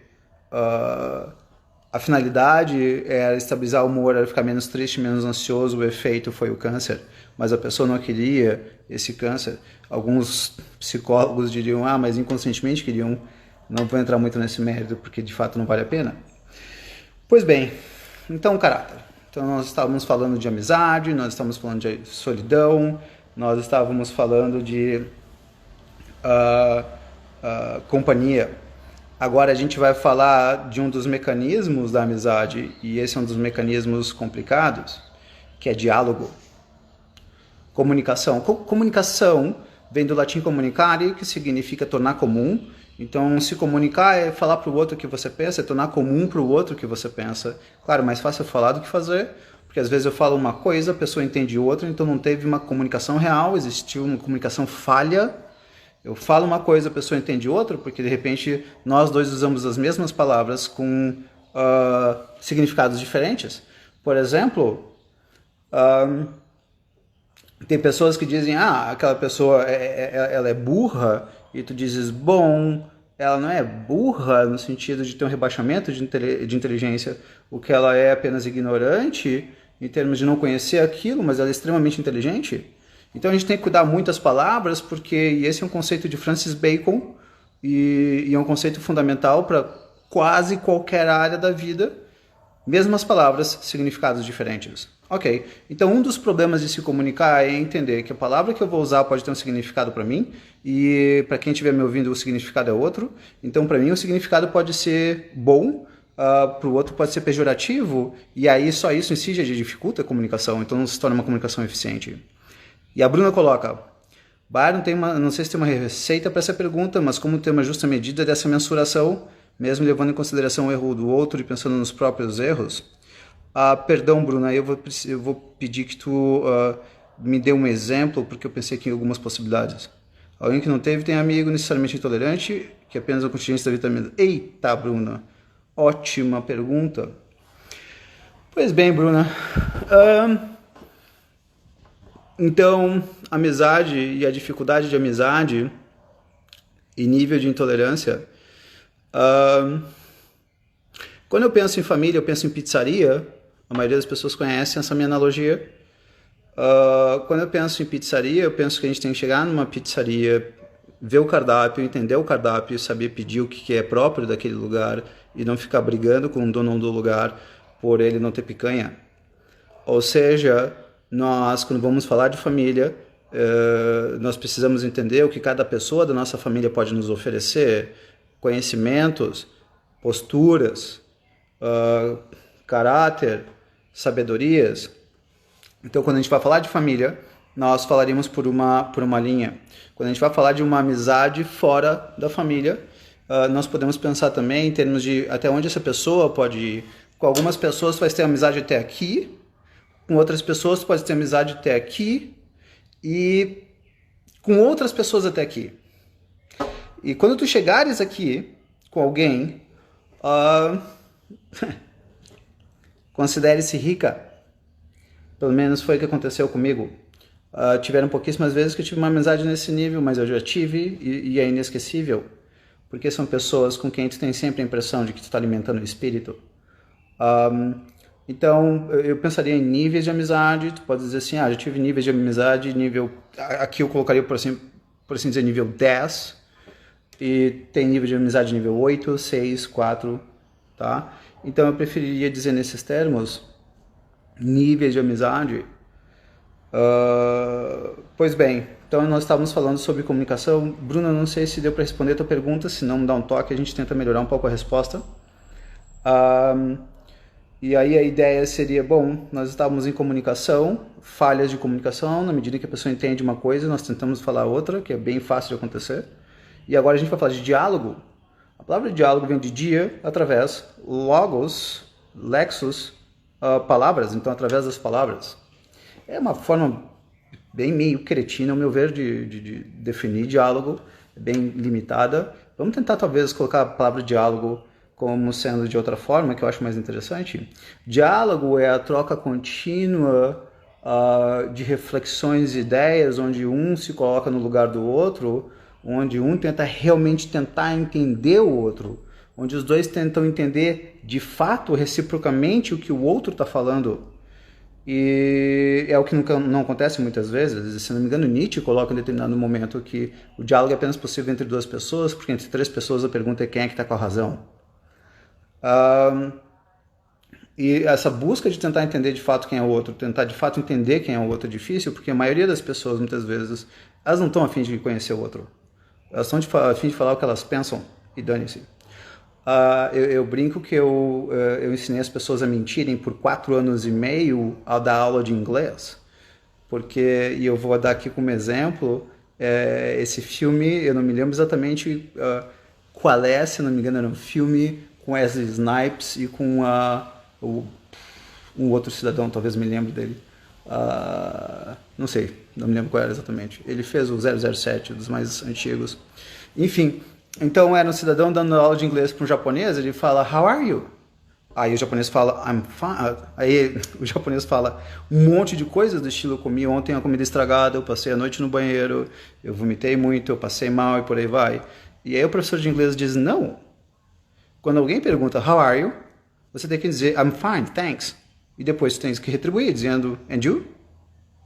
a finalidade era estabilizar o humor, era ficar menos triste, menos ansioso, o efeito foi o câncer, mas a pessoa não queria esse câncer. Alguns psicólogos diriam, mas inconscientemente queriam. Não vou entrar muito nesse mérito, porque de fato não vale a pena. Pois bem, então caráter. Então nós estávamos falando de amizade, nós estávamos falando de solidão, nós estávamos falando de companhia. Agora a gente vai falar de um dos mecanismos da amizade, e esse é um dos mecanismos complicados, que é diálogo. Comunicação. Comunicação vem do latim comunicare, que significa tornar comum. Então, se comunicar é falar para o outro o que você pensa, é tornar comum para o outro o que você pensa. Claro, mais fácil falar do que fazer, porque às vezes eu falo uma coisa, a pessoa entende outra, então não teve uma comunicação real, existiu uma comunicação falha. Eu falo uma coisa, a pessoa entende outra, porque de repente nós dois usamos as mesmas palavras com significados diferentes. Por exemplo, tem pessoas que dizem, aquela pessoa ela é burra, e tu dizes, bom, ela não é burra no sentido de ter um rebaixamento de inteligência, o que ela é apenas ignorante, em termos de não conhecer aquilo, mas ela é extremamente inteligente. Então a gente tem que cuidar muito das palavras, porque esse é um conceito de Francis Bacon, e é um conceito fundamental para quase qualquer área da vida, mesmas palavras, significados diferentes. Ok, então um dos problemas de se comunicar é entender que a palavra que eu vou usar pode ter um significado para mim, e para quem estiver me ouvindo o significado é outro. Então para mim o significado pode ser bom, para o outro pode ser pejorativo, e aí só isso em si já dificulta a comunicação, então não se torna uma comunicação eficiente. E a Bruna coloca, Byron, não sei se tem uma receita para essa pergunta, mas como ter uma justa medida dessa mensuração, mesmo levando em consideração o erro do outro e pensando nos próprios erros? Perdão, Bruna, eu vou pedir que tu me dê um exemplo, porque eu pensei aqui em algumas possibilidades. Alguém que não teve tem amigo necessariamente intolerante, que apenas a contingência da vitamina. Eita, Bruna, ótima pergunta. Pois bem, Bruna, então, amizade e a dificuldade de amizade e nível de intolerância. Quando eu penso em família, eu penso em pizzaria. A maioria das pessoas conhecem essa minha analogia. Quando eu penso em pizzaria, eu penso que a gente tem que chegar numa pizzaria, ver o cardápio, entender o cardápio, saber pedir o que é próprio daquele lugar e não ficar brigando com o dono do lugar por ele não ter picanha. Ou seja, nós, quando vamos falar de família, nós precisamos entender o que cada pessoa da nossa família pode nos oferecer, conhecimentos, posturas, caráter, sabedorias. Então, quando a gente vai falar de família, nós falaríamos por uma linha. Quando a gente vai falar de uma amizade fora da família, nós podemos pensar também em termos de até onde essa pessoa pode ir. Com algumas pessoas tu vai ter amizade até aqui, com outras pessoas tu pode ter amizade até aqui, e com outras pessoas até aqui. E quando tu chegares aqui com alguém, considere-se rica. Pelo menos foi o que aconteceu comigo. Tiveram pouquíssimas vezes que eu tive uma amizade nesse nível, mas eu já tive, e é inesquecível, porque são pessoas com quem tu tem sempre a impressão de que tu está alimentando o espírito. Então, eu pensaria em níveis de amizade. Tu pode dizer assim, já tive níveis de amizade, aqui eu colocaria, por assim dizer, nível 10, e tem nível de amizade nível 8, 6, 4, tá? Então, eu preferiria dizer nesses termos, níveis de amizade. Pois bem, então nós estávamos falando sobre comunicação. Bruna, não sei se deu para responder a tua pergunta, se não, me dá um toque, a gente tenta melhorar um pouco a resposta. E aí a ideia seria, nós estávamos em comunicação, falhas de comunicação, na medida que a pessoa entende uma coisa, nós tentamos falar outra, que é bem fácil de acontecer. E agora a gente vai falar de diálogo. A palavra diálogo vem de dia, através, logos, lexos, palavras, então através das palavras. É uma forma bem meio cretina, ao meu ver, de definir diálogo, bem limitada. Vamos tentar, talvez, colocar a palavra diálogo como sendo de outra forma, que eu acho mais interessante. Diálogo é a troca contínua de reflexões e ideias, onde um se coloca no lugar do outro, onde um tenta realmente tentar entender o outro, onde os dois tentam entender de fato, reciprocamente, o que o outro está falando. E é o que não acontece muitas vezes. Se não me engano, Nietzsche coloca em determinado momento que o diálogo é apenas possível entre duas pessoas, porque entre três pessoas a pergunta é quem é que está com a razão. E essa busca de tentar entender de fato quem é o outro, tentar de fato entender quem é o outro é difícil, porque a maioria das pessoas, muitas vezes, elas não estão a fim de conhecer o outro. Elas estão a fim de falar o que elas pensam e dane-se. Eu brinco que eu ensinei as pessoas a mentirem por 4 anos e meio ao dar aula de inglês. Porque, e eu vou dar aqui como exemplo, esse filme, eu não me lembro exatamente qual é, se não me engano era um filme com Wesley Snipes e com um outro cidadão, talvez me lembre dele. Não sei, não me lembro qual era exatamente. Ele fez o 007, dos mais antigos. Enfim, então era um cidadão dando aula de inglês para um japonês, ele fala, how are you? Aí o japonês fala, I'm fine. Aí o japonês fala um monte de coisas do estilo, eu comi ontem a comida estragada, eu passei a noite no banheiro, eu vomitei muito, eu passei mal e por aí vai. E aí o professor de inglês diz, não. Quando alguém pergunta, how are you? Você tem que dizer, I'm fine, thanks. E depois você tem que retribuir dizendo, and you?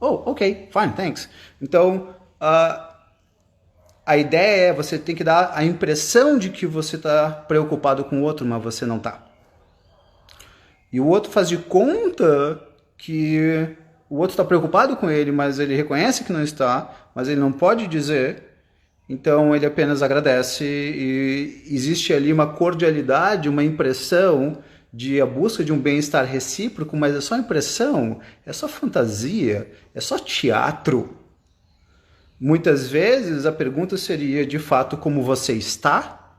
Oh, ok, fine, thanks. Então, a ideia é você tem que dar a impressão de que você está preocupado com o outro, mas você não está. E o outro faz de conta que o outro está preocupado com ele, mas ele reconhece que não está, mas ele não pode dizer. Então ele apenas agradece e existe ali uma cordialidade, uma impressão de a busca de um bem-estar recíproco, mas é só impressão, é só fantasia, é só teatro. Muitas vezes a pergunta seria, de fato, como você está?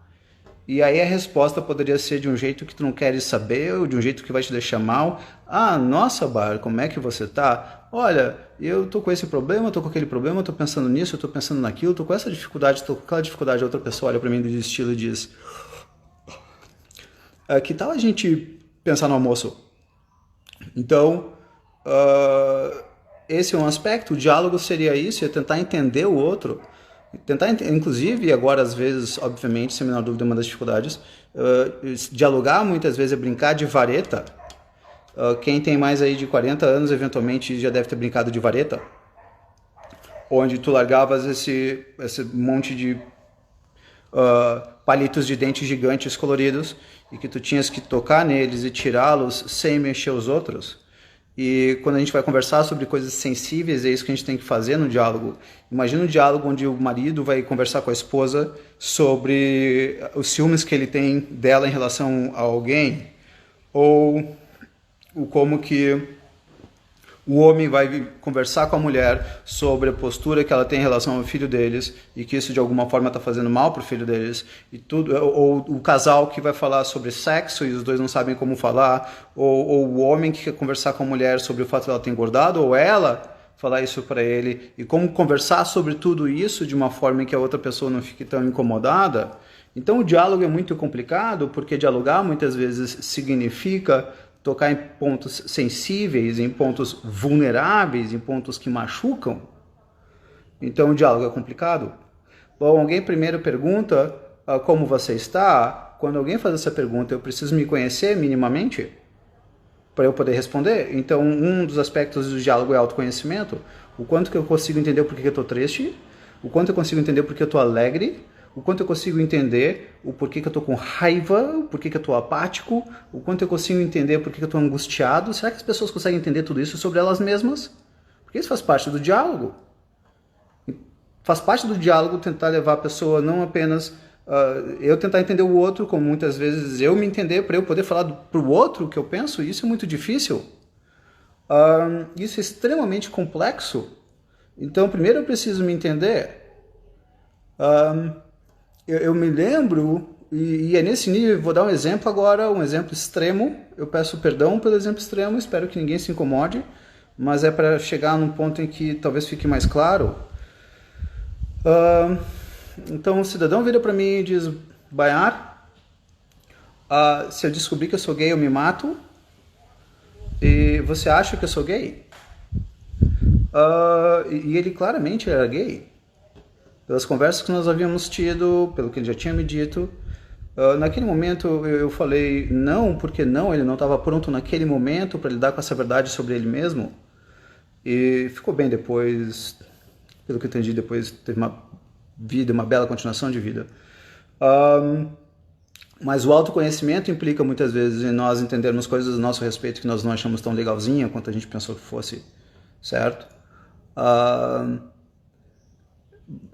E aí a resposta poderia ser de um jeito que tu não queres saber, ou de um jeito que vai te deixar mal. Ah, nossa, Bar, como é que você tá? Olha, eu tô com esse problema, tô com aquele problema, tô pensando nisso, eu tô pensando naquilo, tô com essa dificuldade, tô com aquela dificuldade. A outra pessoa olha pra mim do estilo e diz, que tal a gente pensar no almoço? Então, esse é um aspecto, o diálogo seria isso, é tentar entender o outro, tentar, inclusive, agora às vezes, obviamente, sem a menor dúvida, uma das dificuldades, dialogar muitas vezes é brincar de vareta. Quem tem mais aí de 40 anos, eventualmente, já deve ter brincado de vareta, onde tu largavas esse monte de palitos de dente gigantes coloridos e que tu tinhas que tocar neles e tirá-los sem mexer os outros. E quando a gente vai conversar sobre coisas sensíveis, é isso que a gente tem que fazer no diálogo. Imagina um diálogo onde o marido vai conversar com a esposa sobre os ciúmes que ele tem dela em relação a alguém, ou como que o homem vai conversar com a mulher sobre a postura que ela tem em relação ao filho deles e que isso de alguma forma está fazendo mal para o filho deles e tudo, ou o casal que vai falar sobre sexo e os dois não sabem como falar, ou o homem que quer conversar com a mulher sobre o fato de ela ter engordado, ou ela falar isso para ele e como conversar sobre tudo isso de uma forma em que a outra pessoa não fique tão incomodada. Então o diálogo é muito complicado porque dialogar muitas vezes significa tocar em pontos sensíveis, em pontos vulneráveis, em pontos que machucam. Então o diálogo é complicado. Bom, alguém primeiro pergunta como você está. Quando alguém faz essa pergunta, eu preciso me conhecer minimamente para eu poder responder. Então um dos aspectos do diálogo é autoconhecimento. O quanto que eu consigo entender o porquê que eu estou triste, o quanto eu consigo entender o porquê eu estou alegre, o quanto eu consigo entender o porquê que eu estou com raiva, o porquê que eu estou apático, o quanto eu consigo entender o porquê que eu estou angustiado. Será que as pessoas conseguem entender tudo isso sobre elas mesmas? Porque isso faz parte do diálogo. Faz parte do diálogo tentar levar a pessoa não apenas... eu tentar entender o outro, como muitas vezes eu me entender para eu poder falar para o outro o que eu penso. Isso é muito difícil. Isso é extremamente complexo. Então, primeiro eu preciso me entender. Eu me lembro, e é nesse nível, vou dar um exemplo agora, um exemplo extremo. Eu peço perdão pelo exemplo extremo, espero que ninguém se incomode, mas é para chegar num ponto em que talvez fique mais claro. Então o cidadão vira para mim e diz: Bayar, se eu descobrir que eu sou gay eu me mato, e você acha que eu sou gay? E ele claramente era gay, pelas conversas que nós havíamos tido, pelo que ele já tinha me dito. Naquele momento eu falei não, porque não, ele não estava pronto naquele momento para lidar com essa verdade sobre ele mesmo. E ficou bem depois, pelo que eu entendi, depois teve uma vida, uma bela continuação de vida. Mas o autoconhecimento implica muitas vezes em nós entendermos coisas a nosso respeito que nós não achamos tão legalzinha quanto a gente pensou que fosse, certo?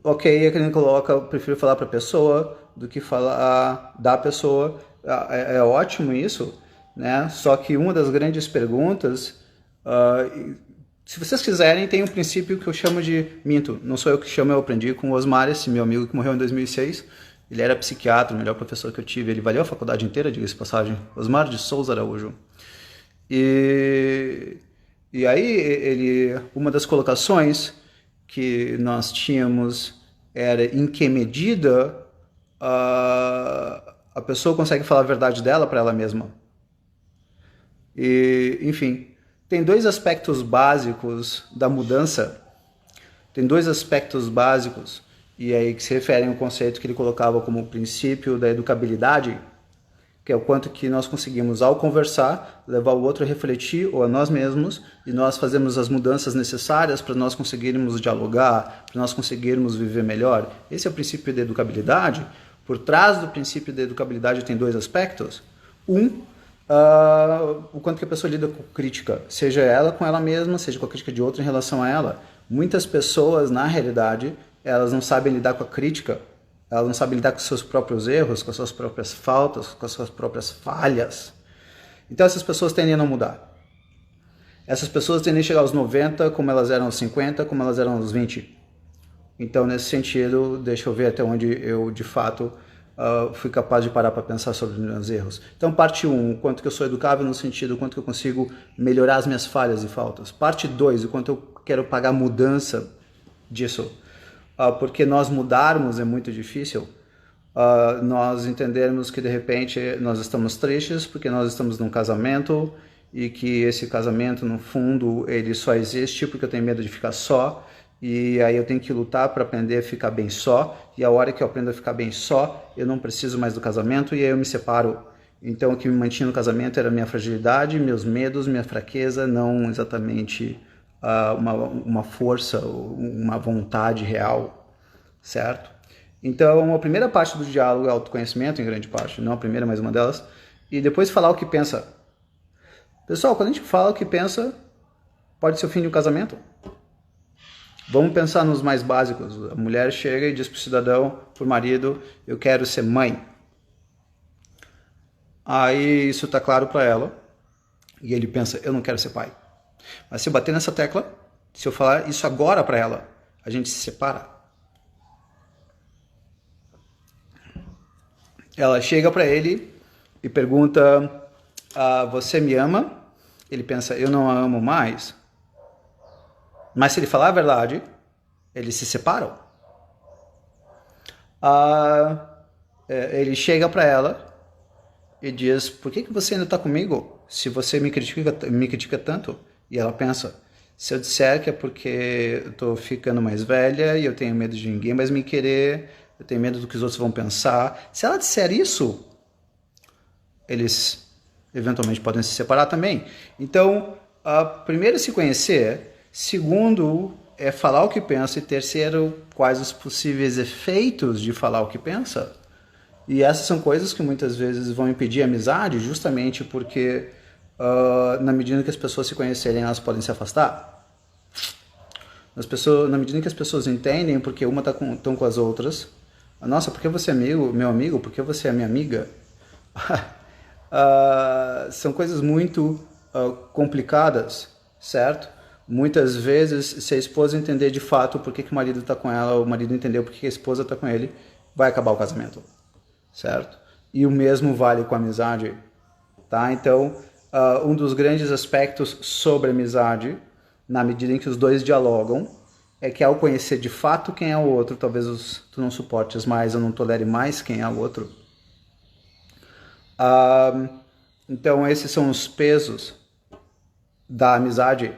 Ok, é que ele coloca, eu prefiro falar para a pessoa do que falar da pessoa. É ótimo isso, né? Só que uma das grandes perguntas, se vocês quiserem, tem um princípio que eu chamo de minto. Não sou eu que chamo, eu aprendi com o Osmar, esse meu amigo que morreu em 2006. Ele era psiquiatra, o melhor professor que eu tive. Ele valeu a faculdade inteira, diga-se de passagem. Osmar de Souza Araújo. E aí, uma das colocações que nós tínhamos era em que medida a pessoa consegue falar a verdade dela para ela mesma. E, enfim, tem dois aspectos básicos da mudança. Tem dois aspectos básicos, e aí que se referem ao conceito que ele colocava como princípio da educabilidade, que é o quanto que nós conseguimos, ao conversar, levar o outro a refletir, ou a nós mesmos, e nós fazemos as mudanças necessárias para nós conseguirmos dialogar, para nós conseguirmos viver melhor. Esse é o princípio da educabilidade. Por trás do princípio da educabilidade tem dois aspectos. O quanto que a pessoa lida com crítica, seja ela com ela mesma, seja com a crítica de outra em relação a ela. Muitas pessoas, na realidade, elas não sabem lidar com a crítica, elas não sabem lidar com seus próprios erros, com as suas próprias faltas, com as suas próprias falhas. Então essas pessoas tendem a não mudar. Essas pessoas tendem a chegar aos 90 como elas eram aos 50, como elas eram aos 20. Então, nesse sentido, deixa eu ver até onde eu, de fato, fui capaz de parar para pensar sobre os meus erros. Então, parte 1, o quanto que eu sou educável no sentido, o quanto que eu consigo melhorar as minhas falhas e faltas. Parte 2, o quanto eu quero pagar mudança disso. Porque nós mudarmos é muito difícil. Nós entendermos que, de repente, nós estamos tristes porque nós estamos num casamento e que esse casamento, no fundo, ele só existe porque eu tenho medo de ficar só. E aí eu tenho que lutar para aprender a ficar bem só, e a hora que eu aprendo a ficar bem só, eu não preciso mais do casamento e aí eu me separo. Então o que me mantinha no casamento era a minha fragilidade, meus medos, minha fraqueza, não exatamente uma força, uma vontade real, certo? Então a primeira parte do diálogo é autoconhecimento, em grande parte, não a primeira, mas uma delas, e depois falar o que pensa. Pessoal, quando a gente fala o que pensa, pode ser o fim de um casamento. Vamos pensar nos mais básicos. A mulher chega e diz para o cidadão, para o marido, eu quero ser mãe. Aí isso está claro para ela. E ele pensa, eu não quero ser pai. Mas se eu bater nessa tecla, se eu falar isso agora para ela, a gente se separa. Ela chega para ele e pergunta, você me ama? Ele pensa, eu não a amo mais. Mas se ele falar a verdade, eles se separam. Ele chega para ela e diz, por que você ainda está comigo se você me critica tanto? E ela pensa, se eu disser que é porque eu estou ficando mais velha e eu tenho medo de ninguém mais me querer, eu tenho medo do que os outros vão pensar. Se ela disser isso, eles eventualmente podem se separar também. Então, primeiro se conhecer. Segundo, é falar o que pensa. E terceiro, quais os possíveis efeitos de falar o que pensa. E essas são coisas que muitas vezes vão impedir a amizade, justamente porque na medida que as pessoas se conhecerem, elas podem se afastar. Na medida que as pessoas entendem porque uma estão com as outras, nossa, por que você é meu amigo? Por que você é minha amiga? São coisas muito complicadas, certo? Muitas vezes, se a esposa entender de fato por que o marido está com ela, ou o marido entender por que a esposa está com ele, vai acabar o casamento, certo? E o mesmo vale com a amizade, tá? Então, um dos grandes aspectos sobre a amizade na medida em que os dois dialogam, é que ao conhecer de fato quem é o outro, talvez tu não suportes mais ou não tolere mais quem é o outro. Então esses são os pesos da amizade.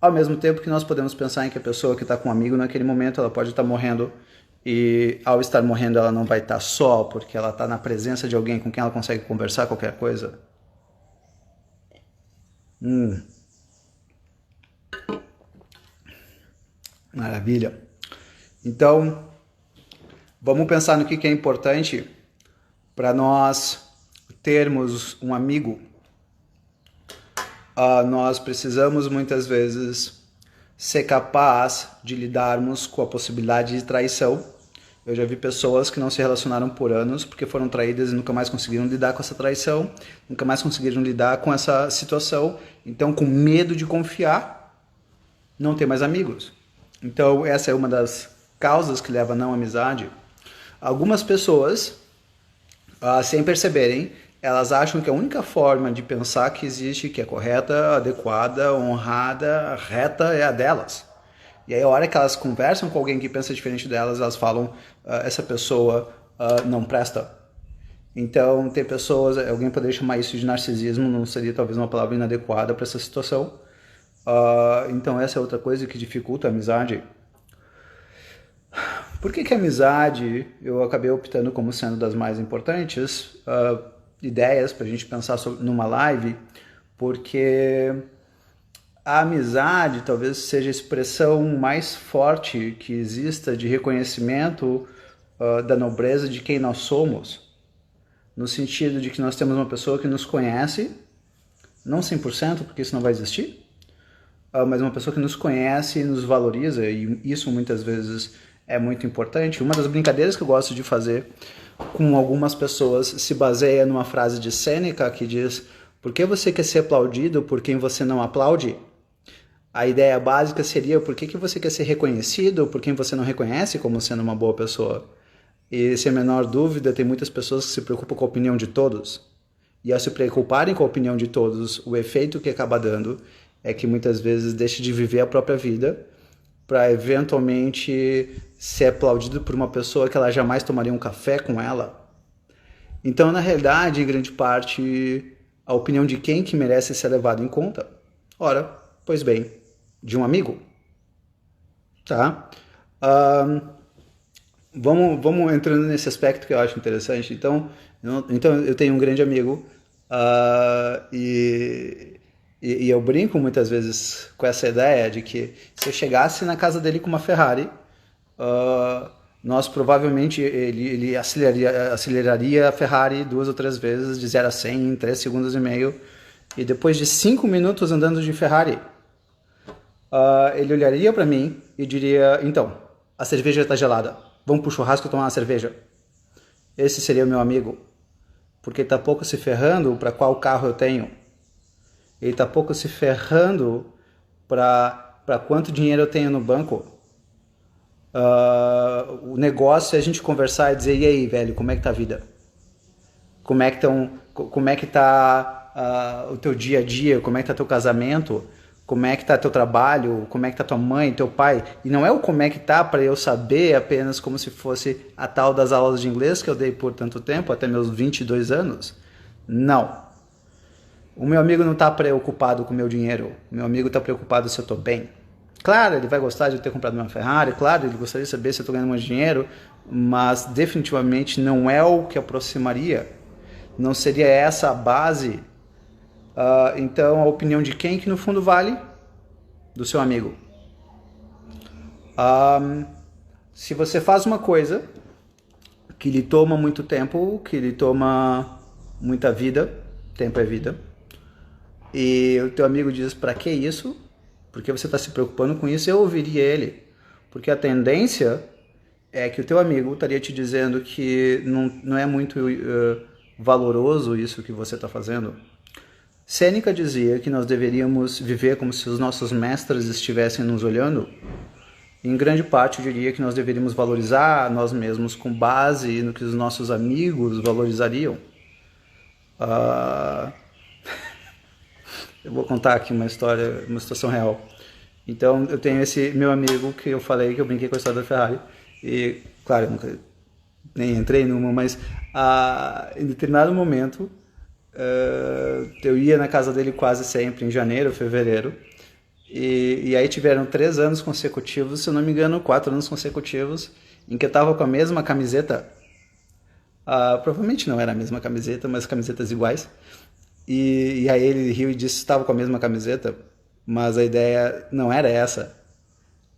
Ao mesmo tempo que nós podemos pensar em que a pessoa que está com um amigo naquele momento, ela pode estar morrendo, e ao estar morrendo ela não vai estar só, porque ela está na presença de alguém com quem ela consegue conversar qualquer coisa. Maravilha. Então, vamos pensar no que é importante para nós termos um amigo. Nós precisamos muitas vezes ser capaz de lidarmos com a possibilidade de traição. Eu já vi pessoas que não se relacionaram por anos porque foram traídas e nunca mais conseguiram lidar com essa traição, nunca mais conseguiram lidar com essa situação. Então, com medo de confiar, não ter mais amigos. Então, essa é uma das causas que leva a não amizade. Algumas pessoas, sem perceberem, elas acham que a única forma de pensar que existe, que é correta, adequada, honrada, reta, é a delas. E aí, a hora que elas conversam com alguém que pensa diferente delas, elas falam, essa pessoa não presta. Então, tem pessoas, alguém poderia chamar isso de narcisismo, não seria talvez uma palavra inadequada para essa situação. Então, essa é outra coisa que dificulta a amizade. Por que a amizade eu acabei optando como sendo das mais importantes ideias para a gente pensar numa live? Porque a amizade talvez seja a expressão mais forte que exista de reconhecimento da nobreza de quem nós somos, no sentido de que nós temos uma pessoa que nos conhece, não 100%, porque isso não vai existir, mas uma pessoa que nos conhece e nos valoriza, e isso muitas vezes é muito importante. Uma das brincadeiras que eu gosto de fazer com algumas pessoas se baseia numa frase de Sêneca que diz: por que você quer ser aplaudido por quem você não aplaude? A ideia básica seria: por que você quer ser reconhecido por quem você não reconhece como sendo uma boa pessoa? E sem a menor dúvida, tem muitas pessoas que se preocupam com a opinião de todos. E ao se preocuparem com a opinião de todos, o efeito que acaba dando é que muitas vezes deixa de viver a própria vida para eventualmente ser aplaudido por uma pessoa que ela jamais tomaria um café com ela. Então, na realidade, em grande parte, a opinião de quem que merece ser levado em conta? Ora, pois bem, de um amigo. Tá? Vamos entrando nesse aspecto que eu acho interessante. Então eu tenho um grande amigo e eu brinco muitas vezes com essa ideia de que se eu chegasse na casa dele com uma Ferrari, nós provavelmente ele aceleraria a Ferrari 2 ou 3 vezes, de 0 a 100 em 3 segundos e meio, e depois de 5 minutos andando de Ferrari, ele olharia para mim e diria: então, a cerveja está gelada, vamos pro churrasco tomar uma cerveja. Esse seria o meu amigo, porque ele está pouco se ferrando para qual carro eu tenho. Ele está pouco se ferrando para quanto dinheiro eu tenho no banco. O negócio é a gente conversar e dizer: e aí, velho, como é que tá a vida? Como é que tá o teu dia a dia? Como é que tá teu casamento? Como é que tá teu trabalho? Como é que tá tua mãe, teu pai? E não é o como é que tá para eu saber apenas como se fosse a tal das aulas de inglês que eu dei por tanto tempo, até meus 22 anos. Não. O meu amigo não está preocupado com o meu dinheiro. O meu amigo está preocupado se eu estou bem. Claro, ele vai gostar de eu ter comprado uma Ferrari. Claro, ele gostaria de saber se eu estou ganhando mais dinheiro. Mas definitivamente não é o que aproximaria. Não seria essa a base. Então, a opinião de quem que no fundo vale? Do seu amigo. Se você faz uma coisa que lhe toma muito tempo, que lhe toma muita vida, tempo é vida, e o teu amigo diz: para que isso? Porque você está se preocupando com isso? Eu ouviria ele, porque a tendência é que o teu amigo estaria te dizendo que não é muito valoroso isso que você está fazendo. Sêneca dizia que nós deveríamos viver como se os nossos mestres estivessem nos olhando. Em grande parte eu diria que nós deveríamos valorizar nós mesmos com base no que os nossos amigos valorizariam. Eu vou contar aqui uma história, uma situação real. Então eu tenho esse meu amigo que eu falei que eu brinquei com a história da Ferrari. E, claro, eu nunca nem entrei numa, mas em determinado momento eu ia na casa dele quase sempre, em janeiro, fevereiro. E aí tiveram 3 anos consecutivos, se eu não me engano, 4 anos consecutivos, em que eu tava com a mesma camiseta. Provavelmente não era a mesma camiseta, mas camisetas iguais. E aí ele riu e disse que estava com a mesma camiseta, mas a ideia não era essa.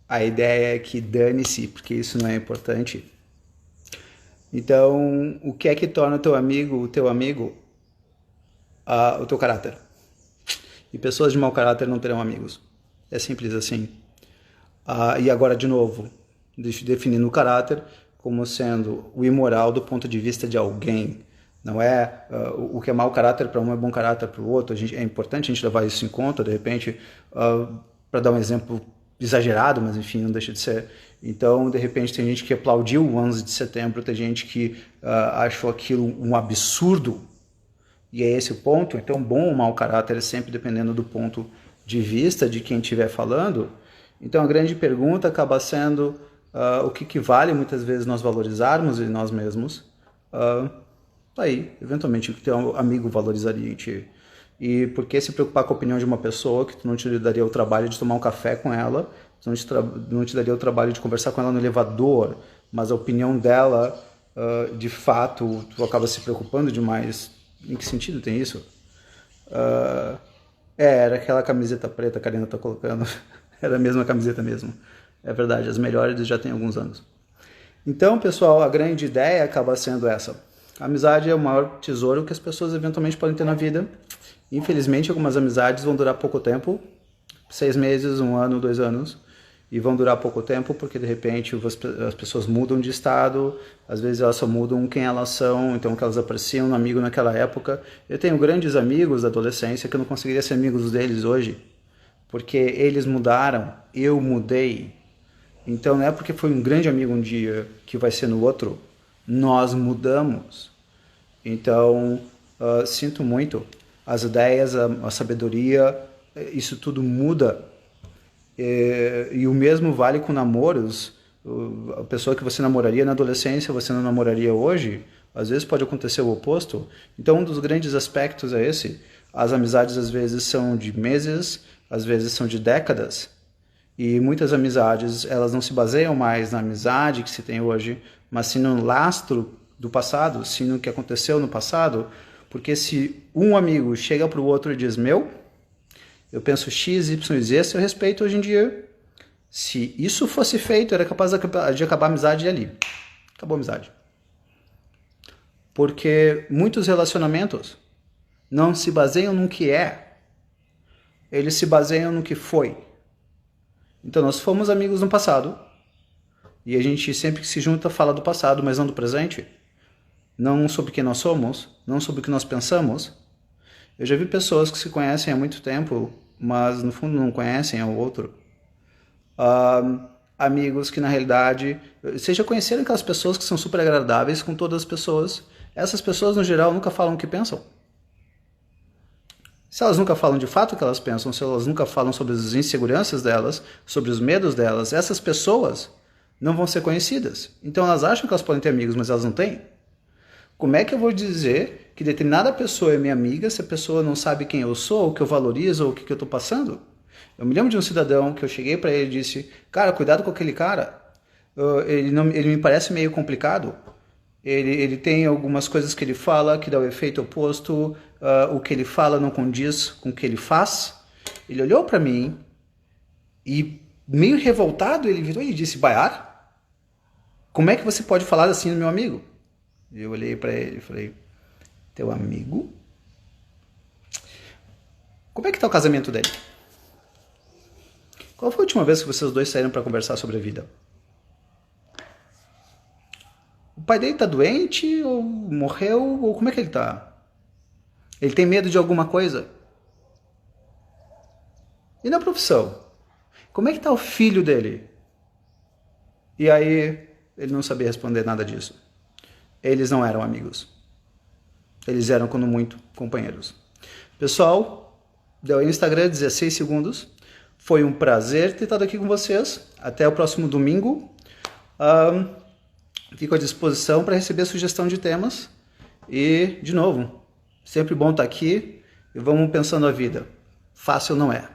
A ideia é que dane-se, porque isso não é importante. Então, o que é que torna o teu amigo, o teu caráter? E pessoas de mau caráter não terão amigos. É simples assim. E agora, de novo, definindo o caráter como sendo o imoral do ponto de vista de alguém. Não é o que é mau caráter para um é bom caráter para o outro. É importante a gente levar isso em conta, de repente, para dar um exemplo exagerado, mas enfim, não deixa de ser. Então, de repente, tem gente que aplaudiu o 11 de setembro, tem gente que achou aquilo um absurdo, e é esse o ponto. Então, bom ou mau caráter é sempre dependendo do ponto de vista de quem estiver falando. Então, a grande pergunta acaba sendo o que vale muitas vezes nós valorizarmos em nós mesmos. Aí, eventualmente, o que teu amigo valorizaria em ti. E por que se preocupar com a opinião de uma pessoa que tu não te daria o trabalho de tomar um café com ela, tu não te daria o trabalho de conversar com ela no elevador, mas a opinião dela, de fato, tu acaba se preocupando demais. Em que sentido tem isso? Era aquela camiseta preta que a Karina tá colocando. Era a mesma camiseta mesmo. É verdade, as melhores já tem alguns anos. Então, pessoal, a grande ideia acaba sendo essa. A amizade é o maior tesouro que as pessoas eventualmente podem ter na vida. Infelizmente, algumas amizades vão durar pouco tempo, 6 meses, 1 ano, 2 anos, e vão durar pouco tempo porque, de repente, as pessoas mudam de estado, às vezes elas só mudam quem elas são, então que elas apreciam um amigo naquela época. Eu tenho grandes amigos da adolescência que eu não conseguiria ser amigos deles hoje, porque eles mudaram, eu mudei. Então, não é porque foi um grande amigo um dia que vai ser no outro. Nós mudamos. Então, sinto muito. As ideias, a sabedoria, isso tudo muda. E o mesmo vale com namoros. A pessoa que você namoraria na adolescência, você não namoraria hoje. Às vezes pode acontecer o oposto. Então, um dos grandes aspectos é esse. As amizades, às vezes, são de meses, às vezes são de décadas. E muitas amizades, elas não se baseiam mais na amizade que se tem hoje, mas sim no lastro do passado, sim no que aconteceu no passado. Porque se um amigo chega para o outro e diz, eu penso X, Y e Z, seu respeito hoje em dia. Se isso fosse feito, era capaz de acabar a amizade ali. Acabou a amizade. Porque muitos relacionamentos não se baseiam no que é, eles se baseiam no que foi. Então nós fomos amigos no passado, e a gente sempre que se junta fala do passado, mas não do presente. Não sobre quem nós somos, não sobre o que nós pensamos. Eu já vi pessoas que se conhecem há muito tempo, mas no fundo não conhecem ao outro. Amigos que na realidade... Vocês já conheceram aquelas pessoas que são super agradáveis com todas as pessoas. Essas pessoas no geral nunca falam o que pensam. Se elas nunca falam de fato o que elas pensam, se elas nunca falam sobre as inseguranças delas, sobre os medos delas, essas pessoas não vão ser conhecidas. Então elas acham que elas podem ter amigos, mas elas não têm. Como é que eu vou dizer que determinada pessoa é minha amiga se a pessoa não sabe quem eu sou, o que eu valorizo ou o que eu estou passando? Eu me lembro de um cidadão que eu cheguei para ele e disse, cara, cuidado com aquele cara, ele me parece meio complicado. Ele tem algumas coisas que ele fala que dá o efeito oposto, o que ele fala não condiz com o que ele faz. Ele olhou para mim e, meio revoltado, ele virou e disse, Baiar, como é que você pode falar assim do meu amigo? Eu olhei para ele e falei, teu amigo? Como é que tá o casamento dele? Qual foi a última vez que vocês dois saíram para conversar sobre a vida? O pai dele tá doente ou morreu ou como é que ele tá? Ele tem medo de alguma coisa? E na profissão? Como é que tá o filho dele? E aí ele não sabia responder nada disso. Eles não eram amigos. Eles eram, quando muito, companheiros. Pessoal, deu aí no Instagram 16 segundos. Foi um prazer ter estado aqui com vocês. Até o próximo domingo. Fico à disposição para receber sugestão de temas. E, de novo, sempre bom estar aqui e vamos pensando a vida. Fácil não é.